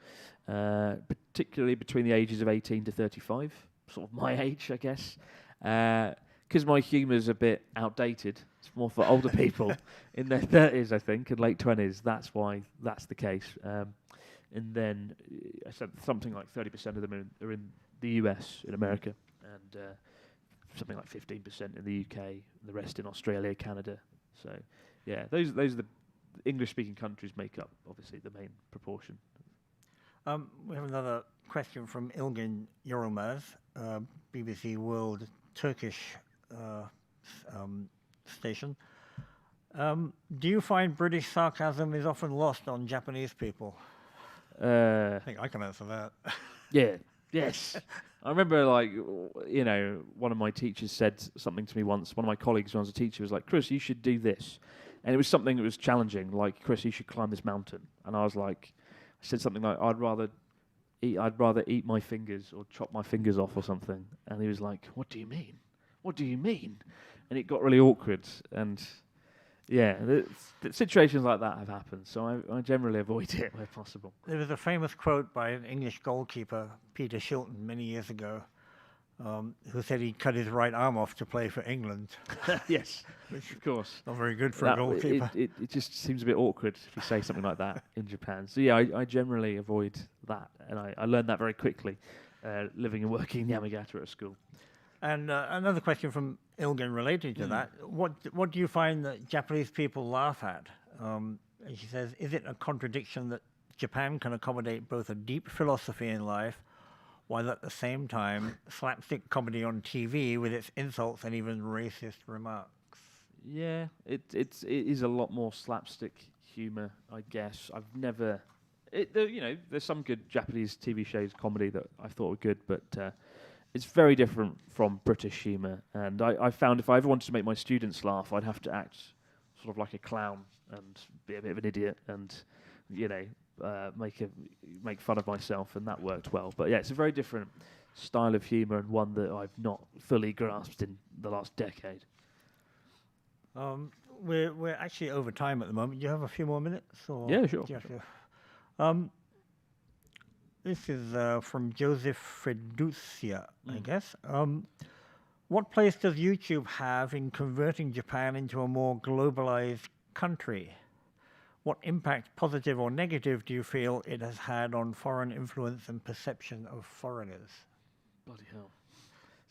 Particularly between the ages of 18 to 35, sort of my age, I guess. Because my humour's a bit outdated. It's more for older people in their 30s, I think, and late 20s. That's why that's the case. And then I said something like 30% of them are in the US, in America, and something like 15% in the UK, and the rest in Australia, Canada. So, yeah, those are the English-speaking countries make up, obviously, the main proportion. We have another question from Ilgin Yorulmaz, BBC World Turkish station. Do you find British sarcasm is often lost on Japanese people? I think I can answer that. Yeah. Yes. I remember, one of my teachers said something to me once. One of my colleagues, when I was a teacher, was like, "Chris, you should do this," and it was something that was challenging. Like, "Chris, you should climb this mountain," and I was like, I said something like, "I'd rather eat my fingers or chop my fingers off or something," and he was like, "What do you mean? What do you mean?" And it got really awkward, and yeah, the situations like that have happened, so I generally avoid it where possible. There was a famous quote by an English goalkeeper, Peter Shilton, many years ago, who said he cut his right arm off to play for England. Yes, of course. Not very good for a goalkeeper. It just seems a bit awkward if you say something like that in Japan. So yeah, I generally avoid that, and I learned that very quickly, living and working in Yamagata at a school. And another question from Ilgen related to that. What do you find that Japanese people laugh at? She says, is it a contradiction that Japan can accommodate both a deep philosophy in life while at the same time slapstick comedy on TV with its insults and even racist remarks? Yeah, it is a lot more slapstick humour, I guess. I've never... there's some good Japanese TV shows, comedy, that I thought were good, but... it's very different from British humour, and I found if I ever wanted to make my students laugh, I'd have to act sort of like a clown and be a bit of an idiot, and make fun of myself, and that worked well. But yeah, it's a very different style of humour, and one that I've not fully grasped in the last decade. We're actually over time at the moment. Do you have a few more minutes? Or Yeah, sure. This is from Joseph Freducia, I guess. What place does YouTube have in converting Japan into a more globalized country? What impact, positive or negative, do you feel it has had on foreign influence and perception of foreigners? Bloody hell.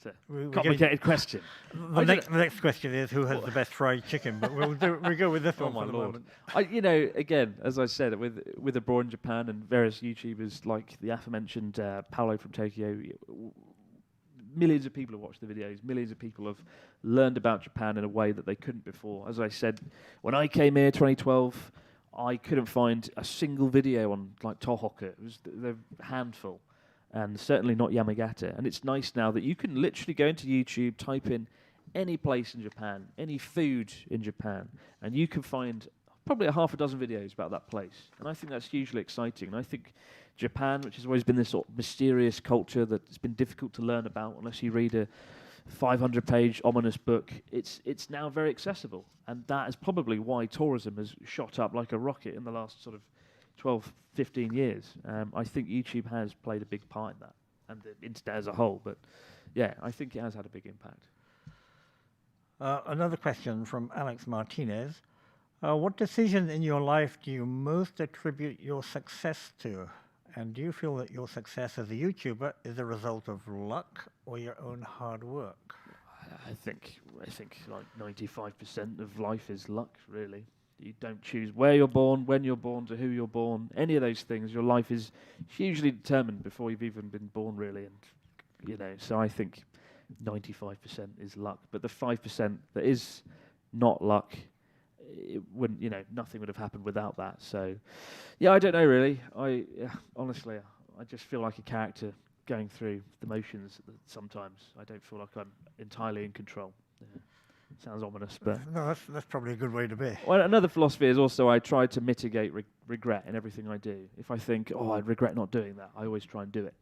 It's a We give- complicated question. The next question is who has the best fried chicken, but we'll go with this Oh one my for the lord! moment. Again, as I said, with abroad in Japan and various YouTubers like the aforementioned Paolo from Tokyo, millions of people have watched the videos. Millions of people have learned about Japan in a way that they couldn't before. As I said, when I came here 2012, I couldn't find a single video on like Tohoku. It was the handful, and certainly not Yamagata. And it's nice now that you can literally go into YouTube, type in any place in Japan, any food in Japan, and you can find probably a half a dozen videos about that place. And I think that's hugely exciting. And I think Japan, which has always been this sort of mysterious culture that's been difficult to learn about unless you read a 500-page ominous book, it's now very accessible. And that is probably why tourism has shot up like a rocket in the last sort of 12, 15 years. I think YouTube has played a big part in that, and the internet as a whole. But yeah, I think it has had a big impact. Another question from Alex Martinez. What decision in your life do you most attribute your success to? And do you feel that your success as a YouTuber is a result of luck or your own hard work? I think like 95% of life is luck, really. You don't choose where you're born, when you're born, to who you're born, any of those things. Your life is hugely determined before you've even been born, really. And, so I think 95% is luck. But the 5% that is not luck, it wouldn't, nothing would have happened without that. So, yeah, I don't know, really. Honestly, I just feel like a character going through the motions sometimes. I don't feel like I'm entirely in control. Yeah. Sounds ominous, but... No, that's probably a good way to be. Well, another philosophy is also I try to mitigate regret in everything I do. If I think, I regret not doing that, I always try and do it,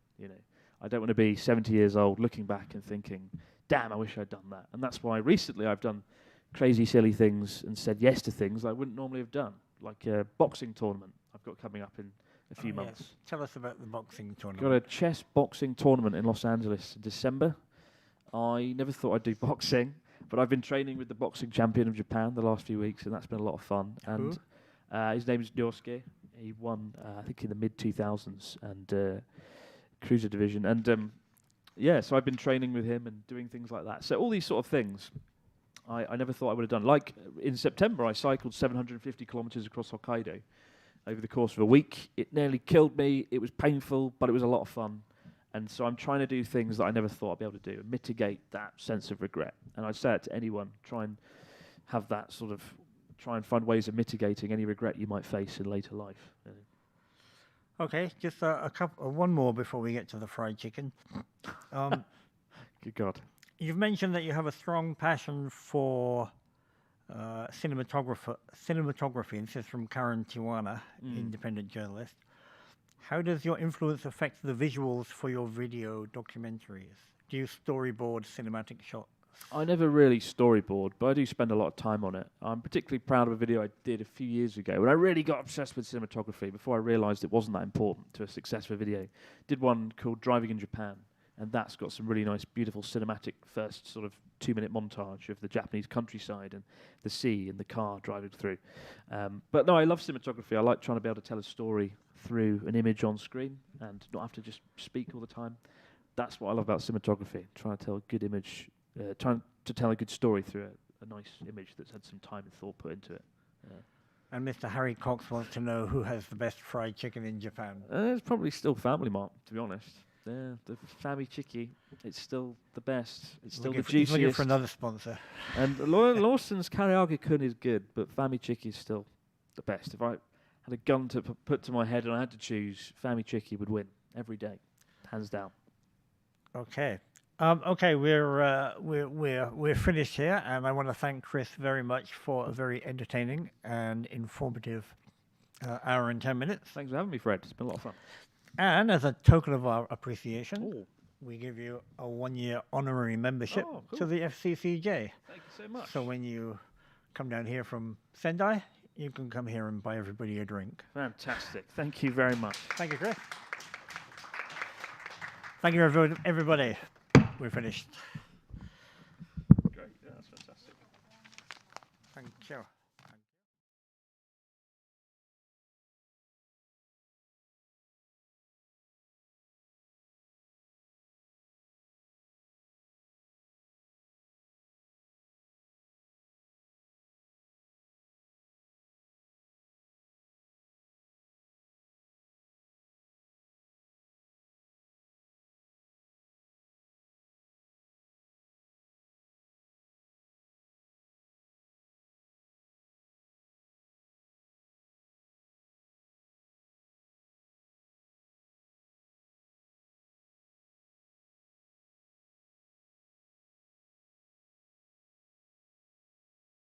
I don't want to be 70 years old looking back and thinking, damn, I wish I'd done that. And that's why recently I've done crazy, silly things and said yes to things I wouldn't normally have done, like a boxing tournament I've got coming up in a few months. Yes. Tell us about the boxing tournament. Got a chess boxing tournament in Los Angeles in December. I never thought I'd do boxing, but I've been training with the boxing champion of Japan the last few weeks, and that's been a lot of fun. And his name is Ryosuke. He won, I think, in the mid-2000s and cruiser division. And so I've been training with him and doing things like that. So all these sort of things I never thought I would have done. Like in September, I cycled 750 kilometers across Hokkaido over the course of a week. It nearly killed me. It was painful, but it was a lot of fun. And so I'm trying to do things that I never thought I'd be able to do and mitigate that sense of regret. And I say it to anyone, try and have that sort of, try and find ways of mitigating any regret you might face in later life. Okay, just one more before we get to the fried chicken. Good God. You've mentioned that you have a strong passion for cinematography, and this is from Karen Tiwana, independent journalist. How does your influence affect the visuals for your video documentaries? Do you storyboard cinematic shots? I never really storyboard, but I do spend a lot of time on it. I'm particularly proud of a video I did a few years ago when I really got obsessed with cinematography before I realised it wasn't that important to a successful video. Did one called Driving in Japan, and that's got some really nice, beautiful cinematic first sort of 2-minute montage of the Japanese countryside and the sea and the car driving through. But no, I love cinematography. I like trying to be able to tell a story through an image on screen and not have to just speak all the time. That's what I love about cinematography, trying to tell a good image, trying to tell a good story through a nice image that's had some time and thought put into it. And Mr. Harry Cox wants to know who has the best fried chicken in Japan. It's probably still Family Mart, to be honest. Yeah, the Fami Chiki, it's still the best. It's still the juiciest. He's looking for another sponsor. And Lawson's Karaage-kun is good, but Fami Chiki is still the best. If I had a gun to put to my head and I had to choose, Fami Chiki would win every day, hands down. Okay. Okay, we're finished here, and I want to thank Chris very much for a very entertaining and informative hour and 10 minutes. Thanks for having me, Fred. It's been a lot of fun. And as a token of our appreciation, we give you a 1-year honorary membership to the FCCJ. Thank you so much. So when you come down here from Sendai, you can come here and buy everybody a drink. Fantastic. Thank you very much. Thank you, Chris. Thank you, everybody. We're finished.